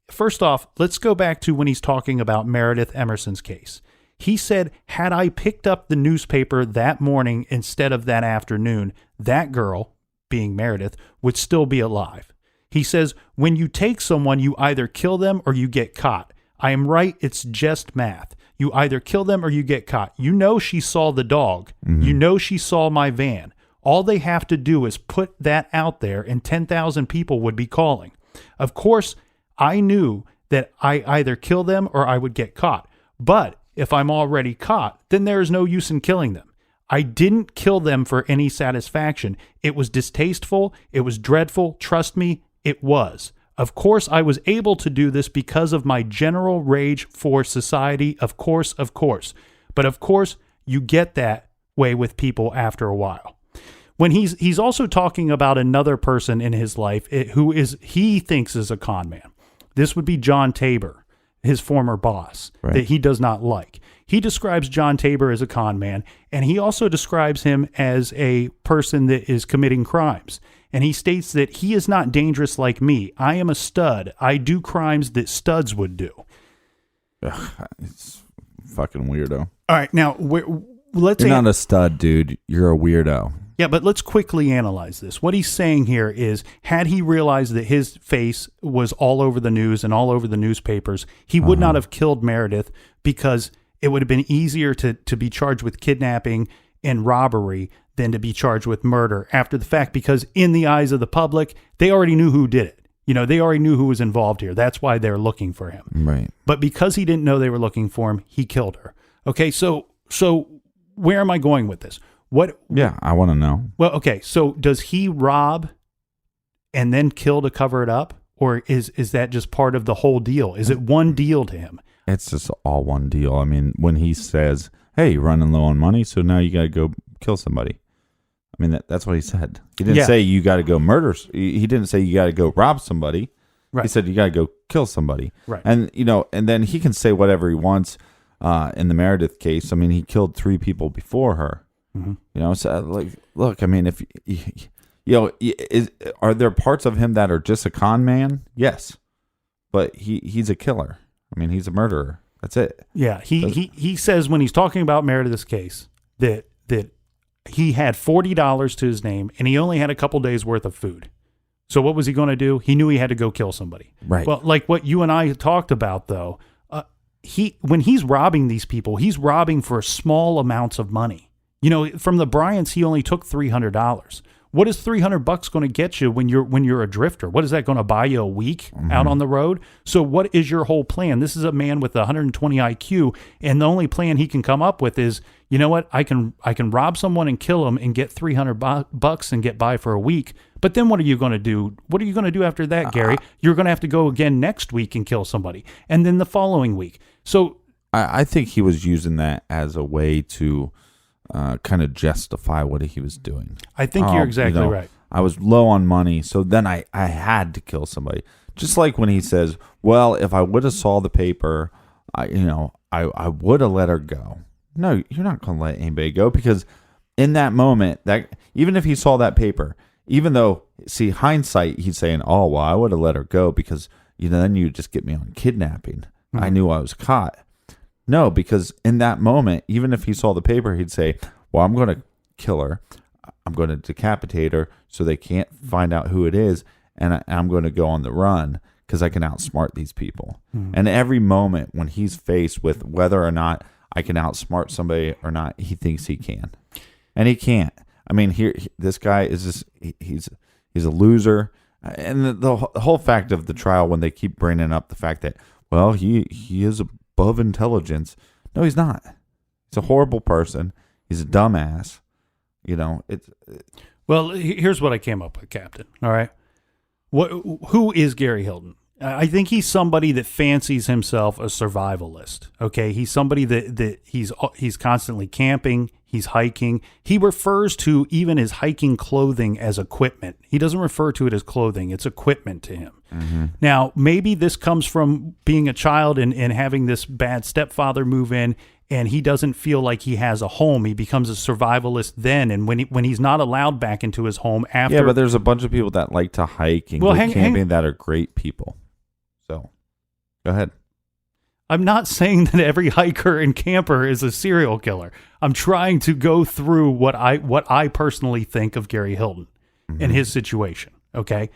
First off, let's go back to when he's talking about Meredith Emerson's case. He said, had I picked up the newspaper that morning instead of that afternoon, that girl, being Meredith, would still be alive. He says, when you take someone, you either kill them or you get caught. I am right. It's just math. You either kill them or you get caught. You know she saw the dog. Mm-hmm. You know she saw my van. All they have to do is put that out there and 10,000 people would be calling. Of course, I knew that I either kill them or I would get caught. But if I'm already caught, then there is no use in killing them. I didn't kill them for any satisfaction. It was distasteful. It was dreadful. Trust me, it was. Of course, I was able to do this because of my general rage for society. Of course. But of course, you get that way with people after a while. When he's also talking about another person in his life who he thinks is a con man. This would be John Tabor, his former boss, right, that he does not like. He describes John Tabor as a con man, and he also describes him as a person that is committing crimes. And he states that he is not dangerous like me. I am a stud. I do crimes that studs would do. Ugh, it's fucking weirdo. All right, now you're not a stud, dude. You're a weirdo. Yeah, but let's quickly analyze this. What he's saying here is, had he realized that his face was all over the news and all over the newspapers, he would not have killed Meredith, because it would have been easier to be charged with kidnapping and robbery than to be charged with murder after the fact, because in the eyes of the public, they already knew who did it. You know, they already knew who was involved here. That's why they're looking for him. Right. But because he didn't know they were looking for him, he killed her. Okay, so where am I going with this? Yeah, I want to know. Well, okay, so does he rob and then kill to cover it up? Or is that just part of the whole deal? Is it one deal to him? It's just all one deal. I mean, when he says, hey, you're running low on money, so now you got to go kill somebody. I mean, that's what he said. He didn't say you got to go murder. He didn't say you got to go rob somebody. Right. He said you got to go kill somebody. Right. And, and then he can say whatever he wants in the Meredith case. I mean, he killed 3 people before her. Mm-hmm. So look, I mean, if are there parts of him that are just a con man? Yes, but he's a killer. I mean, he's a murderer. That's it. Yeah, he says when he's talking about Meredith's case that he had $40 to his name and he only had a couple days worth of food. So what was he going to do? He knew he had to go kill somebody. Right. Well, like what you and I talked about, though, when he's robbing these people, he's robbing for small amounts of money. From the Bryants, he only took $300. What is $300 going to get you when you're a drifter? What is that going to buy you a week out on the road? So what is your whole plan? This is a man with 120 IQ, and the only plan he can come up with is, you know what? I can rob someone and kill him and get $300 and get by for a week. But then what are you going to do? What are you going to do after that, Gary? You're going to have to go again next week and kill somebody, and then the following week. So I think he was using that as a way to kind of justify what he was doing. I think you're exactly right. I was low on money, so then I had to kill somebody. Just like when he says, well, if I would have saw the paper, I I would have let her go. No, you're not going to let anybody go, because in that moment, that even if he saw that paper, even though, see, hindsight, he's saying, oh, well, I would have let her go because, then you just get me on kidnapping. I knew I was caught. No, because in that moment, even if he saw the paper, he'd say, well, I'm going to kill her. I'm going to decapitate her so they can't find out who it is. And I'm going to go on the run because I can outsmart these people. And every moment when he's faced with whether or not I can outsmart somebody or not, he thinks he can. And he can't. I mean, this guy is just, he's a loser. And the whole fact of the trial, when they keep bringing up the fact that, well, he is above intelligence. No, he's not. He's a horrible person. He's a dumbass. Well, here's what I came up with, Captain. All right. Who is Gary Hilton? I think he's somebody that fancies himself a survivalist. Okay, he's somebody that he's constantly camping, he's hiking. He refers to even his hiking clothing as equipment. He doesn't refer to it as clothing; it's equipment to him. Now, maybe this comes from being a child and having this bad stepfather move in, and he doesn't feel like he has a home. He becomes a survivalist then, and when he's not allowed back into his home after. Yeah, but there's a bunch of people that like to hike and go camping that are great people. So, go ahead. I'm not saying that every hiker and camper is a serial killer. I'm trying to go through what I personally think of Gary Hilton and his situation. Okay,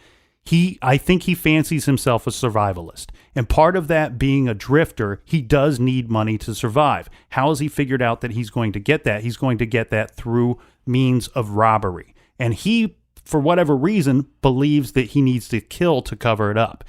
I think he fancies himself a survivalist, and part of that being a drifter, he does need money to survive. How has he figured out that he's going to get that? He's going to get that through means of robbery, and he, for whatever reason, believes that he needs to kill to cover it up.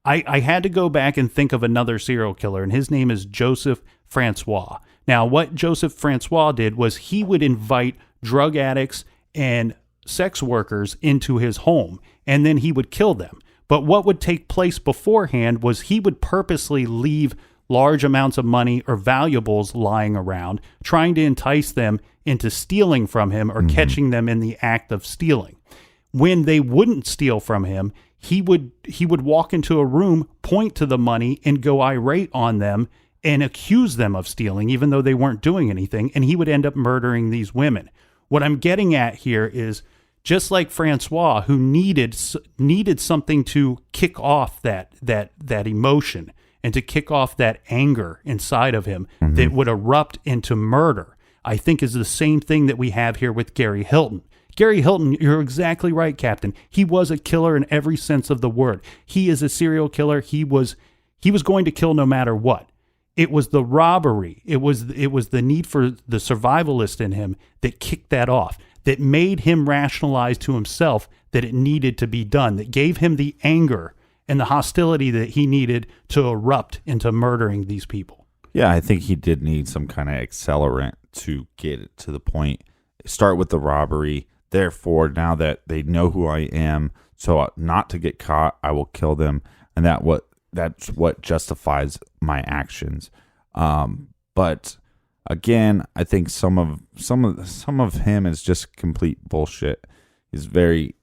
I had to go back and think of another serial killer, and his name is Joseph Francois. Now, what Joseph Francois did was he would invite drug addicts and sex workers into his home, and then he would kill them. But what would take place beforehand was he would purposely leave large amounts of money or valuables lying around, trying to entice them into stealing from him or catching them in the act of stealing. When they wouldn't steal from him, he would walk into a room, point to the money, and go irate on them and accuse them of stealing, even though they weren't doing anything, and he would end up murdering these women. What I'm getting at here is, just like Francois, who needed something to kick off that emotion and to kick off that anger inside of him that would erupt into murder, I think is the same thing that we have here with Gary Hilton. Gary Hilton, you're exactly right, Captain. He was a killer in every sense of the word. He is a serial killer. He was going to kill no matter what. It was the robbery. It was the need for the survivalist in him that kicked that off, that made him rationalize to himself that it needed to be done, that gave him the anger and the hostility that he needed to erupt into murdering these people. Yeah, I think he did need some kind of accelerant to get it to the point. Start with the robbery. Therefore, now that they know who I am, so not to get caught, I will kill them, and that's what justifies my actions. But again, I think some of him is just complete bullshit. He's very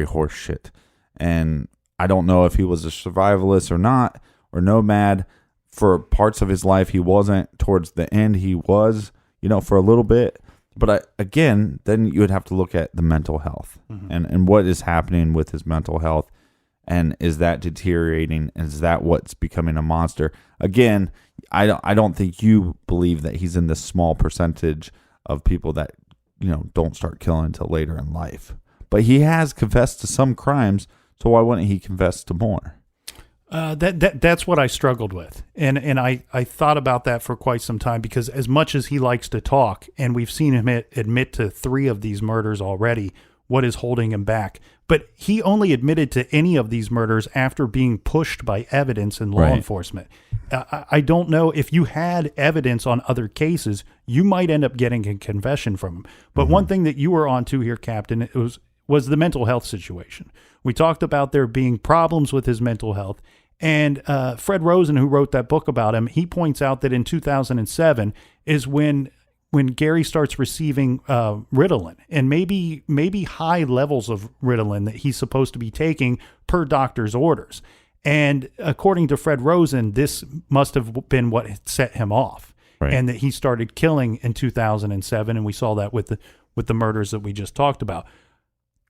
horse shit, and I don't know if he was a survivalist or not, or nomad. For parts of his life, he wasn't. Towards the end, he was. For a little bit. But again, then you would have to look at the mental health and what is happening with his mental health. And is that deteriorating? Is that what's becoming a monster? Again, I don't think you believe that he's in this small percentage of people that, don't start killing until later in life. But he has confessed to some crimes, so why wouldn't he confess to more? That's what I struggled with. And I thought about that for quite some time, because as much as he likes to talk, and we've seen him admit to 3 of these murders already, what is holding him back? But he only admitted to any of these murders after being pushed by evidence in law enforcement. I don't know if you had evidence on other cases, you might end up getting a confession from him. But one thing that you were onto here, Captain, was the mental health situation. We talked about there being problems with his mental health. And Fred Rosen, who wrote that book about him, he points out that in 2007 is when Gary starts receiving Ritalin, and maybe high levels of Ritalin that he's supposed to be taking per doctor's orders. And according to Fred Rosen, this must have been what had set him off, Right. and that he started killing in 2007, and we saw that with the murders that we just talked about.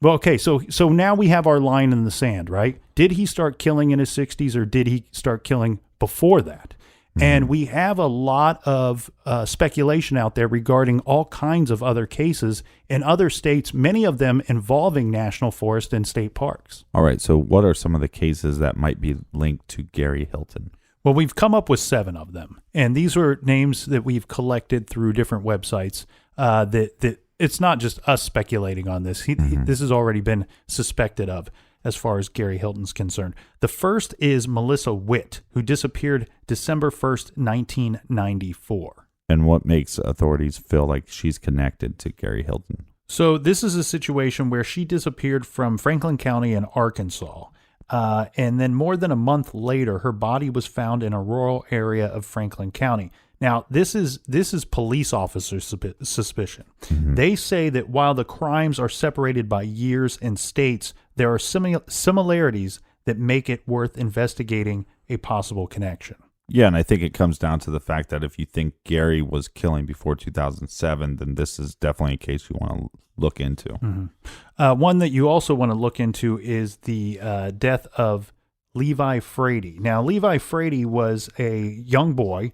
Well, okay, so now we have our line in the sand, right? Did he start killing in his 60s, or did he start killing before that? And we have a lot of speculation out there regarding all kinds of other cases in other states, many of them involving national forest and state parks. All right. So what are some of the cases that might be linked to Gary Hilton? Well, we've come up with 7 of them, and these are names that we've collected through different websites. That it's not just us speculating on this. This has already been suspected of as far as Gary Hilton's concerned. The first is Melissa Witt, who disappeared December 1st, 1994. And what makes authorities feel like she's connected to Gary Hilton? So this is a situation where she disappeared from Franklin County in Arkansas. And then more than a month later, her body was found in a rural area of Franklin County. Now, this is police officer suspicion. They say that while the crimes are separated by years and states, there are similarities that make it worth investigating a possible connection. Yeah, and I think it comes down to the fact that if you think Gary was killing before 2007, then this is definitely a case you want to look into. One that you also want to look into is the death of Levi Frady. Now, Levi Frady was a young boy.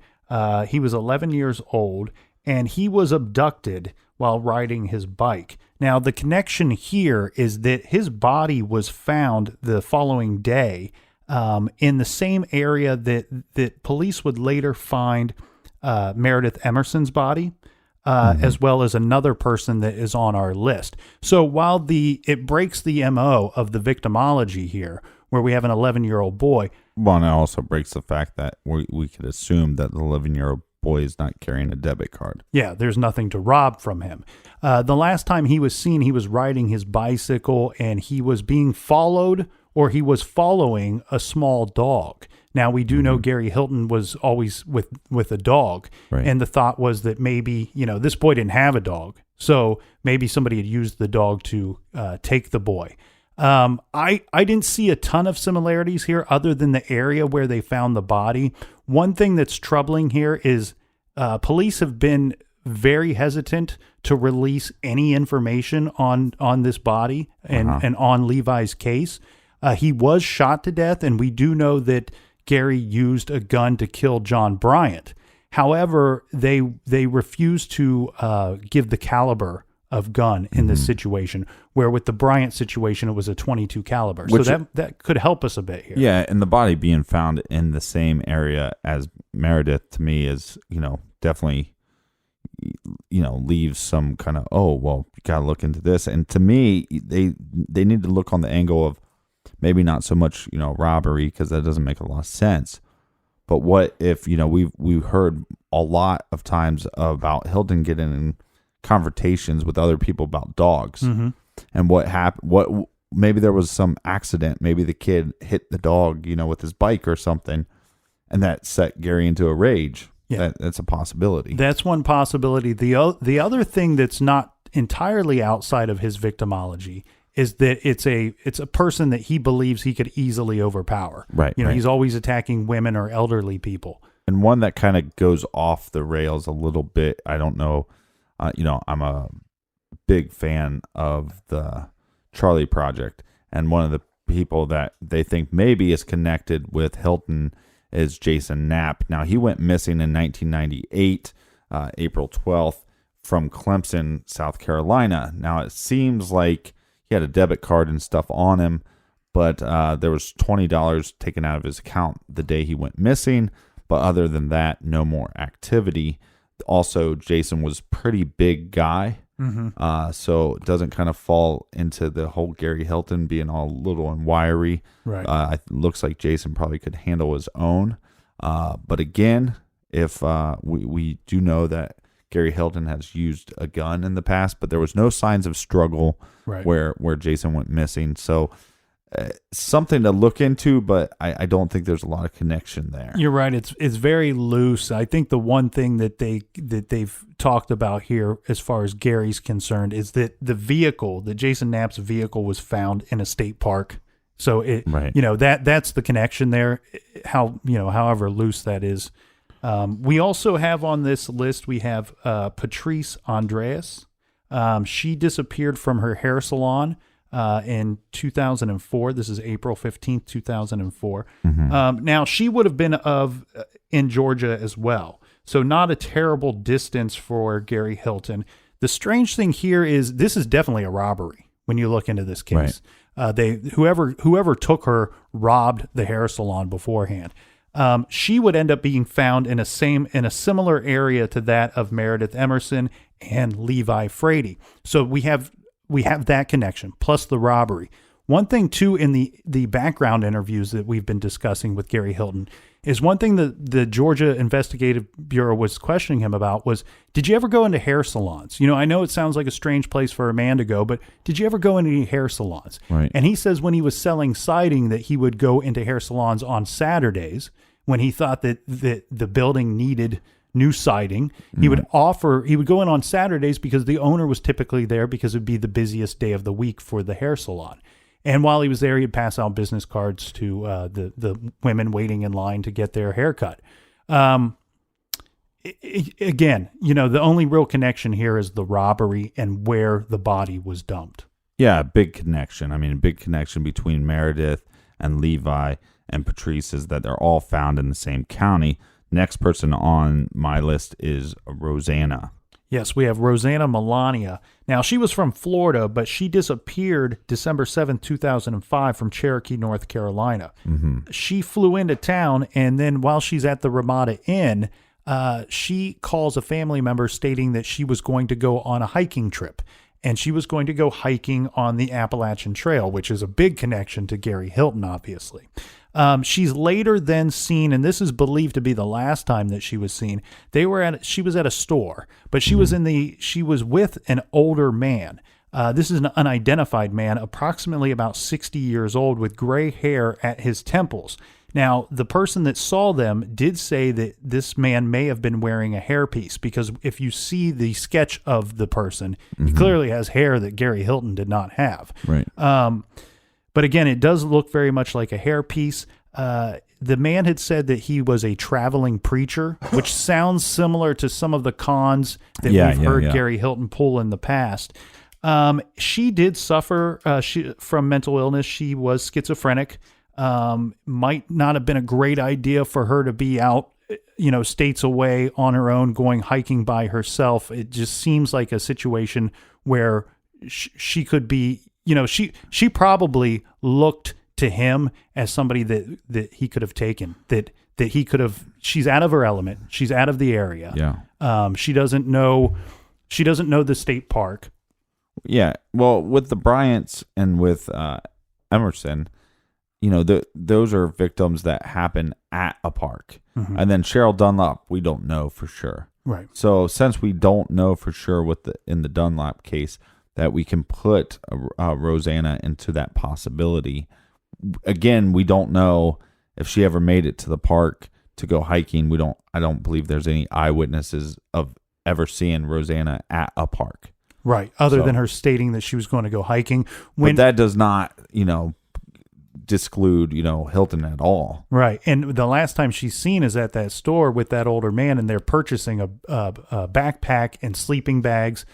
He was 11 years old, and he was abducted while riding his bike. Now, the connection here is that his body was found the following day in the same area that police would later find Meredith Emerson's body, as well as another person that is on our list. So while it breaks the MO of the victimology here, where we have an 11-year-old boy. Well, and it also breaks the fact that we could assume that the 11-year-old boy is not carrying a debit card. Yeah, there's nothing to rob from him. The last time he was seen, he was riding his bicycle, and he was being followed, or he was following a small dog. Now, we do know Gary Hilton was always with a dog, Right. And the thought was that maybe, this boy didn't have a dog, so maybe somebody had used the dog to take the boy. I didn't see a ton of similarities here other than the area where they found the body. One thing that's troubling here is police have been very hesitant to release any information on this body and on Levi's case. He was shot to death, and we do know that Gary used a gun to kill John Bryant. However, they refused to give the caliber of gun in this situation, where with the Bryant situation, it was a .22 caliber. Which, so that could help us a bit here. Yeah, and the body being found in the same area as Meredith, to me, is, definitely, leaves some kind of, you got to look into this. And to me, they need to look on the angle of maybe not so much, robbery, because that doesn't make a lot of sense. But what if, we've heard a lot of times about Hilton getting in confrontations with other people about dogs, and what happened. Maybe there was some accident. Maybe the kid hit the dog, with his bike or something, and that set Gary into a rage. Yeah, that's a possibility. That's one possibility. The other thing that's not entirely outside of his victimology is that it's a person that he believes he could easily overpower. Right. He's always attacking women or elderly people. And one that kind of goes off the rails a little bit. I don't know. I'm a big fan of the Charlie Project, and one of the people that they think maybe is connected with Hilton is Jason Knapp. Now, he went missing in 1998, April 12th, from Clemson, South Carolina. Now, it seems like he had a debit card and stuff on him, but there was $20 taken out of his account the day he went missing. But other than that, no more activity. Also, Jason was a pretty big guy, so it doesn't kind of fall into the whole Gary Hilton being all little and wiry. Right. It looks like Jason probably could handle his own. But again, if we do know that Gary Hilton has used a gun in the past, but there was no signs of struggle where Jason went missing. So something to look into, but I don't think there's a lot of connection there. You're right. It's very loose. I think the one thing that they've talked about here, as far as Gary's concerned, is that the vehicle, the Jason Knapp's vehicle, was found in a state park So Right. that's the connection there. However loose that is. We also have on this list, we have Patrice Andreas. She disappeared from her hair salon in 2004. This is April 15th, 2004. Now, she would have been in Georgia as well. So not a terrible distance for Gary Hilton. The strange thing here is this is definitely a robbery when you look into this case. Right. Whoever took her robbed the hair salon beforehand. She would end up being found in a similar area to that of Meredith Emerson and Levi Frady. So we have that connection plus the robbery. One thing too in the background interviews that we've been discussing with Gary Hilton is one thing that the Georgia Investigative Bureau was questioning him about was, did you ever go into hair salons? I know it sounds like a strange place for a man to go, but did you ever go into any hair salons? Right. And he says when he was selling siding that he would go into hair salons on Saturdays when he thought that the building needed new siding. He would go in on Saturdays because the owner was typically there because it would be the busiest day of the week for the hair salon. And while he was there, he'd pass out business cards to the women waiting in line to get their haircut. Again, the only real connection here is the robbery and where the body was dumped. Yeah, a big connection. I mean, a big connection between Meredith and Levi and Patrice is that they're all found in the same county. Next person on my list is Rosanna. Yes, we have Rosanna Melania. Now, she was from Florida, but she disappeared December 7th, 2005 from Cherokee, North Carolina. She flew into town, and then while she's at the Ramada Inn, she calls a family member stating that she was going to go on a hiking trip, and she was going to go hiking on the Appalachian Trail, which is a big connection to Gary Hilton, obviously. She's later then seen, and this is believed to be the last time that she was seen. She was at a store, but she was with an older man. This is an unidentified man, approximately about 60 years old, with gray hair at his temples. Now, the person that saw them did say that this man may have been wearing a hairpiece, because if you see the sketch of the person, he clearly has hair that Gary Hilton did not have. Right. But again, it does look very much like a hairpiece. The man had said that he was a traveling preacher, which sounds similar to some of the cons that we've heard Gary Hilton pull in the past. She did suffer from mental illness. She was schizophrenic. Might not have been a great idea for her to be out, states away on her own, going hiking by herself. It just seems like a situation where she could be, she probably looked to him as somebody that he could have taken, that he could have. She's out of her element. She's out of the area. Yeah. She doesn't know the state park. Yeah. Well, with the Bryants and with Emerson, those are victims that happen at a park. And then Cheryl Dunlap, we don't know for sure. Right. So since we don't know for sure in the Dunlap case that we can put Rosanna into that possibility, again, we don't know if she ever made it to the park to go hiking. I don't believe there's any eyewitnesses of ever seeing Rosanna at a park. Right. Other than her stating that she was going to go hiking. But that does not, disclude, Hilton at all. Right. And the last time she's seen is at that store with that older man, and they're purchasing a backpack and sleeping bags,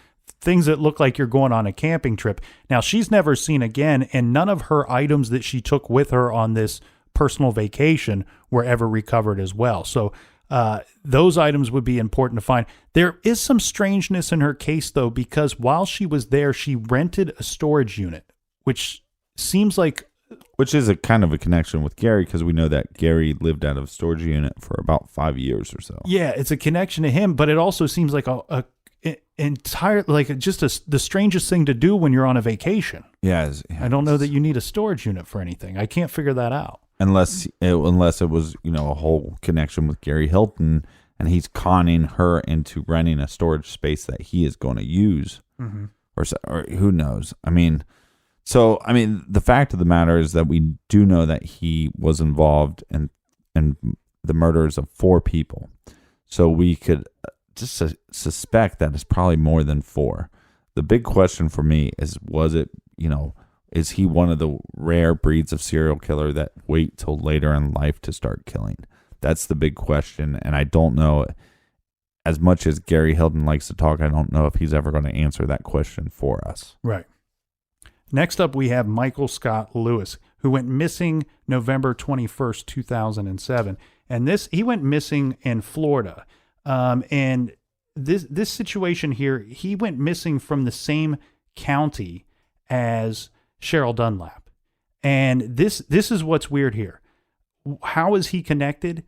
things that look like you're going on a camping trip. Now, she's never seen again, and none of her items that she took with her on this personal vacation were ever recovered as well. So those items would be important to find. There is some strangeness in her case, though, because while she was there, she rented a storage unit, which seems like... Which is a kind of a connection with Gary, because we know that Gary lived out of a storage unit for about 5 years or so. Yeah, it's a connection to him, but it also seems like the strangest thing to do when you're on a vacation. Yeah, I don't know that you need a storage unit for anything. I can't figure that out. Unless it was, a whole connection with Gary Hilton, and he's conning her into renting a storage space that he is going to use, or who knows? The fact of the matter is that we do know that he was involved in the murders of 4 people. So we could just suspect that it's probably more than 4. The big question for me is, was it is he one of the rare breeds of serial killer that wait till later in life to start killing? That's the big question, and I don't know. As much as Gary Hilton likes to talk, I don't know if he's ever going to answer that question for us. Right. Next up, we have Michael Scott Lewis, who went missing November 21st, 2007. And he went missing in Florida. And this situation here, he went missing from the same county as Cheryl Dunlap. And this is what's weird here. How is he connected?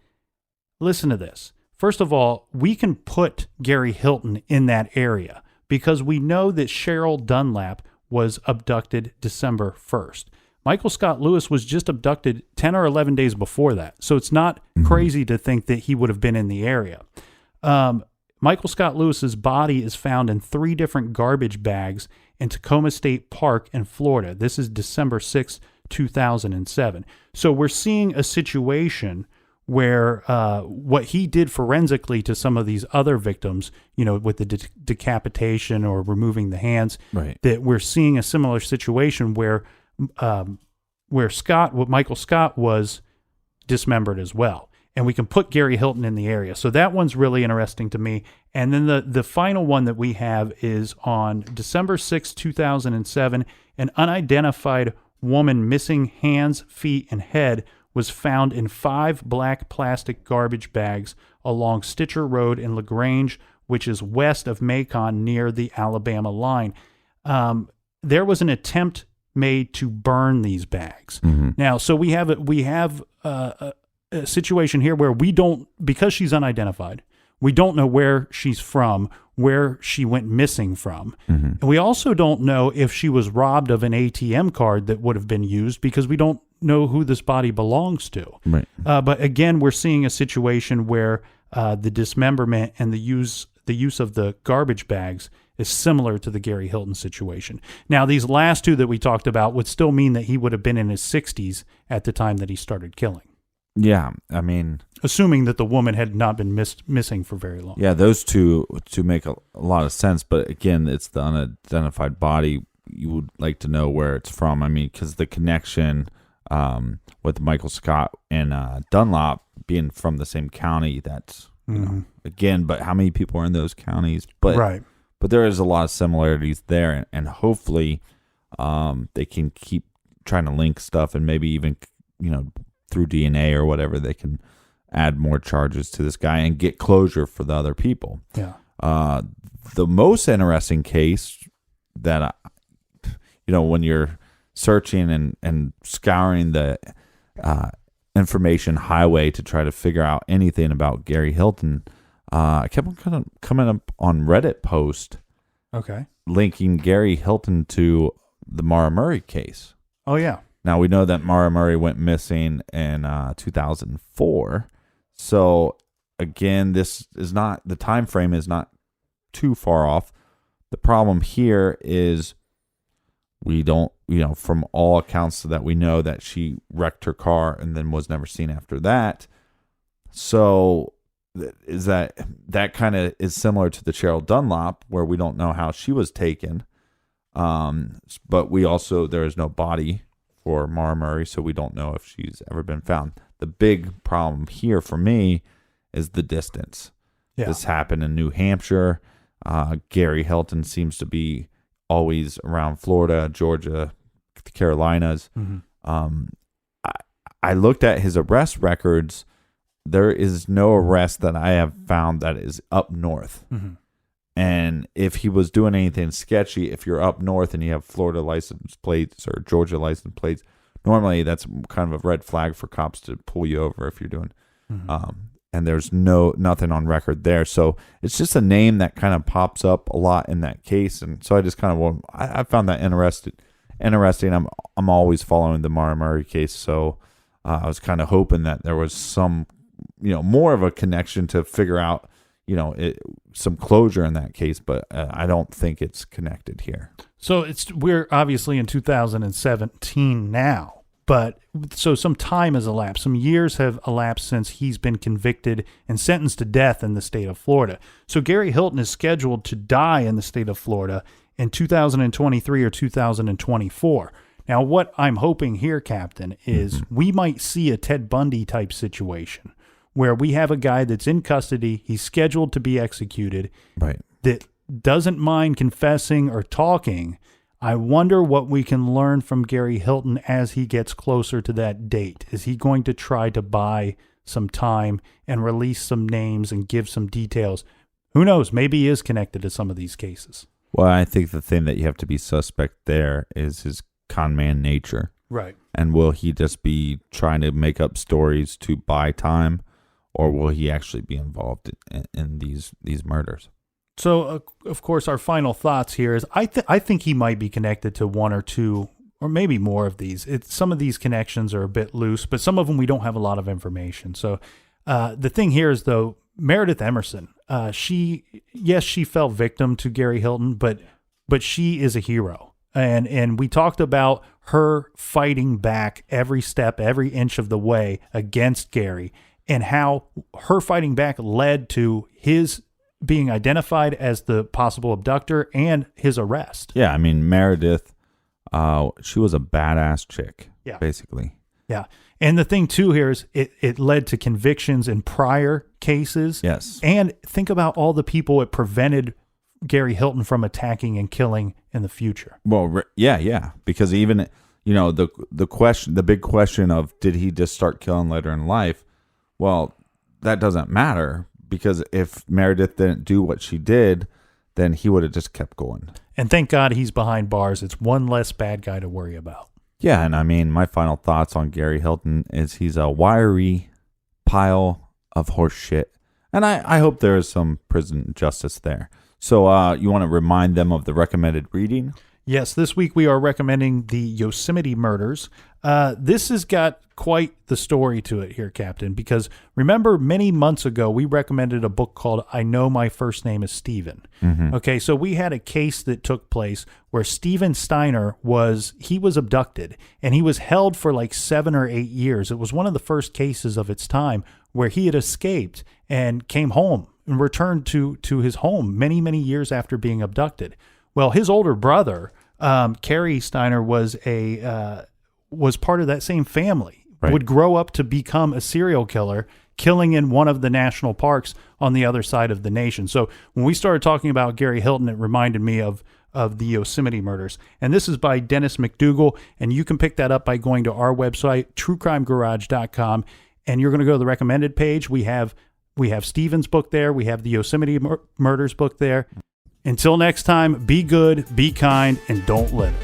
Listen to this. First of all, we can put Gary Hilton in that area because we know that Cheryl Dunlap was abducted December 1st. Michael Scott Lewis was just abducted 10 or 11 days before that. So it's not crazy to think that he would have been in the area. Michael Scott Lewis's body is found in 3 different garbage bags in Tacoma State Park in Florida. This is December 6th, 2007. So we're seeing a situation where what he did forensically to some of these other victims, with the decapitation or removing the hands, right, that we're seeing a similar situation where Michael Scott was dismembered as well. And we can put Gary Hilton in the area. So that one's really interesting to me. And then the final one that we have is on December 6, 2007, an unidentified woman missing hands, feet, and head was found in 5 black plastic garbage bags along Stitcher Road in LaGrange, which is west of Macon near the Alabama line. There was an attempt made to burn these bags. Mm-hmm. Now, so we have a situation here where we don't, because she's unidentified, we don't know where she's from, where she went missing from. Mm-hmm. And we also don't know if she was robbed of an ATM card that would have been used because we don't know who this body belongs to. Right. But again, we're seeing a situation where the dismemberment and the use of the garbage bags is similar to the Gary Hilton situation. Now, these last 2 that we talked about would still mean that he would have been in his 60s at the time that he started killing. Yeah, I mean, assuming that the woman had not been missing for very long. Yeah, those two make a lot of sense. But again, it's the unidentified body. You would like to know where it's from. I mean, because the connection with Michael Scott and Dunlap being from the same county, that's, again, but how many people are in those counties? But right. But there is a lot of similarities there, and hopefully they can keep trying to link stuff, and maybe even, through DNA or whatever, they can add more charges to this guy and get closure for the other people. Yeah. The most interesting case that, when you're searching and scouring the information highway to try to figure out anything about Gary Hilton, I kept on kind of coming up on Reddit post. Okay. Linking Gary Hilton to the Mara Murray case. Oh, yeah. Now, we know that Mara Murray went missing in 2004. So, again, this is not, the time frame is not too far off. The problem here is we don't, from all accounts that we know, that she wrecked her car and then was never seen after that. So, is that kind of is similar to the Cheryl Dunlap, where we don't know how she was taken. But we also, there is no body for Mara Murray, so we don't know if she's ever been found. The big problem here for me is the distance. Yeah. This happened in New Hampshire. Gary Hilton seems to be always around Florida, Georgia, the Carolinas. Mm-hmm. I looked at his arrest records. There is no arrest that I have found that is up north. Mm-hmm. And if he was doing anything sketchy, if you're up north and you have Florida license plates or Georgia license plates, normally that's kind of a red flag for cops to pull you over if you're doing. Mm-hmm. And there's nothing on record there. So it's just a name that kind of pops up a lot in that case. And so I just kind of, I found that interesting. I'm always following the Mara Murray case. So I was kind of hoping that there was some, more of a connection to figure out, some closure in that case, but I don't think it's connected here. So we're obviously in 2017 now, but so some time has elapsed. Some years have elapsed since he's been convicted and sentenced to death in the state of Florida. So Gary Hilton is scheduled to die in the state of Florida in 2023 or 2024. Now, what I'm hoping here, Captain, is we might see a Ted Bundy type situation where we have a guy that's in custody, he's scheduled to be executed, Right. that doesn't mind confessing or talking. I wonder what we can learn from Gary Hilton as he gets closer to that date. Is he going to try to buy some time and release some names and give some details? Who knows? Maybe he is connected to some of these cases. Well, I think the thing that you have to be suspect there is his con man nature. Right. And will he just be trying to make up stories to buy time, or will he actually be involved in these murders? So, of course, our final thoughts here is I think he might be connected to one or two or maybe more of these. Some of these connections are a bit loose, but some of them we don't have a lot of information. So the thing here is, though, Meredith Emerson, she fell victim to Gary Hilton, but she is a hero. And we talked about her fighting back every step, every inch of the way against Gary, and how her fighting back led to his being identified as the possible abductor and his arrest. Yeah, I mean, Meredith, she was a badass chick, basically. Yeah. And the thing, too, here is it led to convictions in prior cases. Yes. And think about all the people it prevented Gary Hilton from attacking and killing in the future. Well, yeah. Because even, the big question of did he just start killing later in life? Well, that doesn't matter, because if Meredith didn't do what she did, then he would have just kept going. And thank God he's behind bars. It's one less bad guy to worry about. Yeah, and I mean, my final thoughts on Gary Hilton is he's a wiry pile of horse shit. And I hope there is some prison justice there. So you want to remind them of the recommended reading? Yes, this week we are recommending the Yosemite Murders. This has got quite the story to it here, Captain, because remember many months ago we recommended a book called I Know My First Name is Steven. Mm-hmm. Okay, so we had a case that took place where Steven Steiner was abducted, and he was held for like 7 or 8 years. It was one of the first cases of its time where he had escaped and came home and returned to his home many, many years after being abducted. Well, his older brother, Cary Steiner, was part of that same family. Right. Would grow up to become a serial killer, killing in one of the national parks on the other side of the nation. So when we started talking about Gary Hilton, it reminded me of the Yosemite Murders. And this is by Dennis McDougall, and you can pick that up by going to our website, TrueCrimeGarage.com, and you're going to go to the recommended page. We have Steven's book there. We have the Yosemite Murders book there. Until next time, be good, be kind, and don't litter.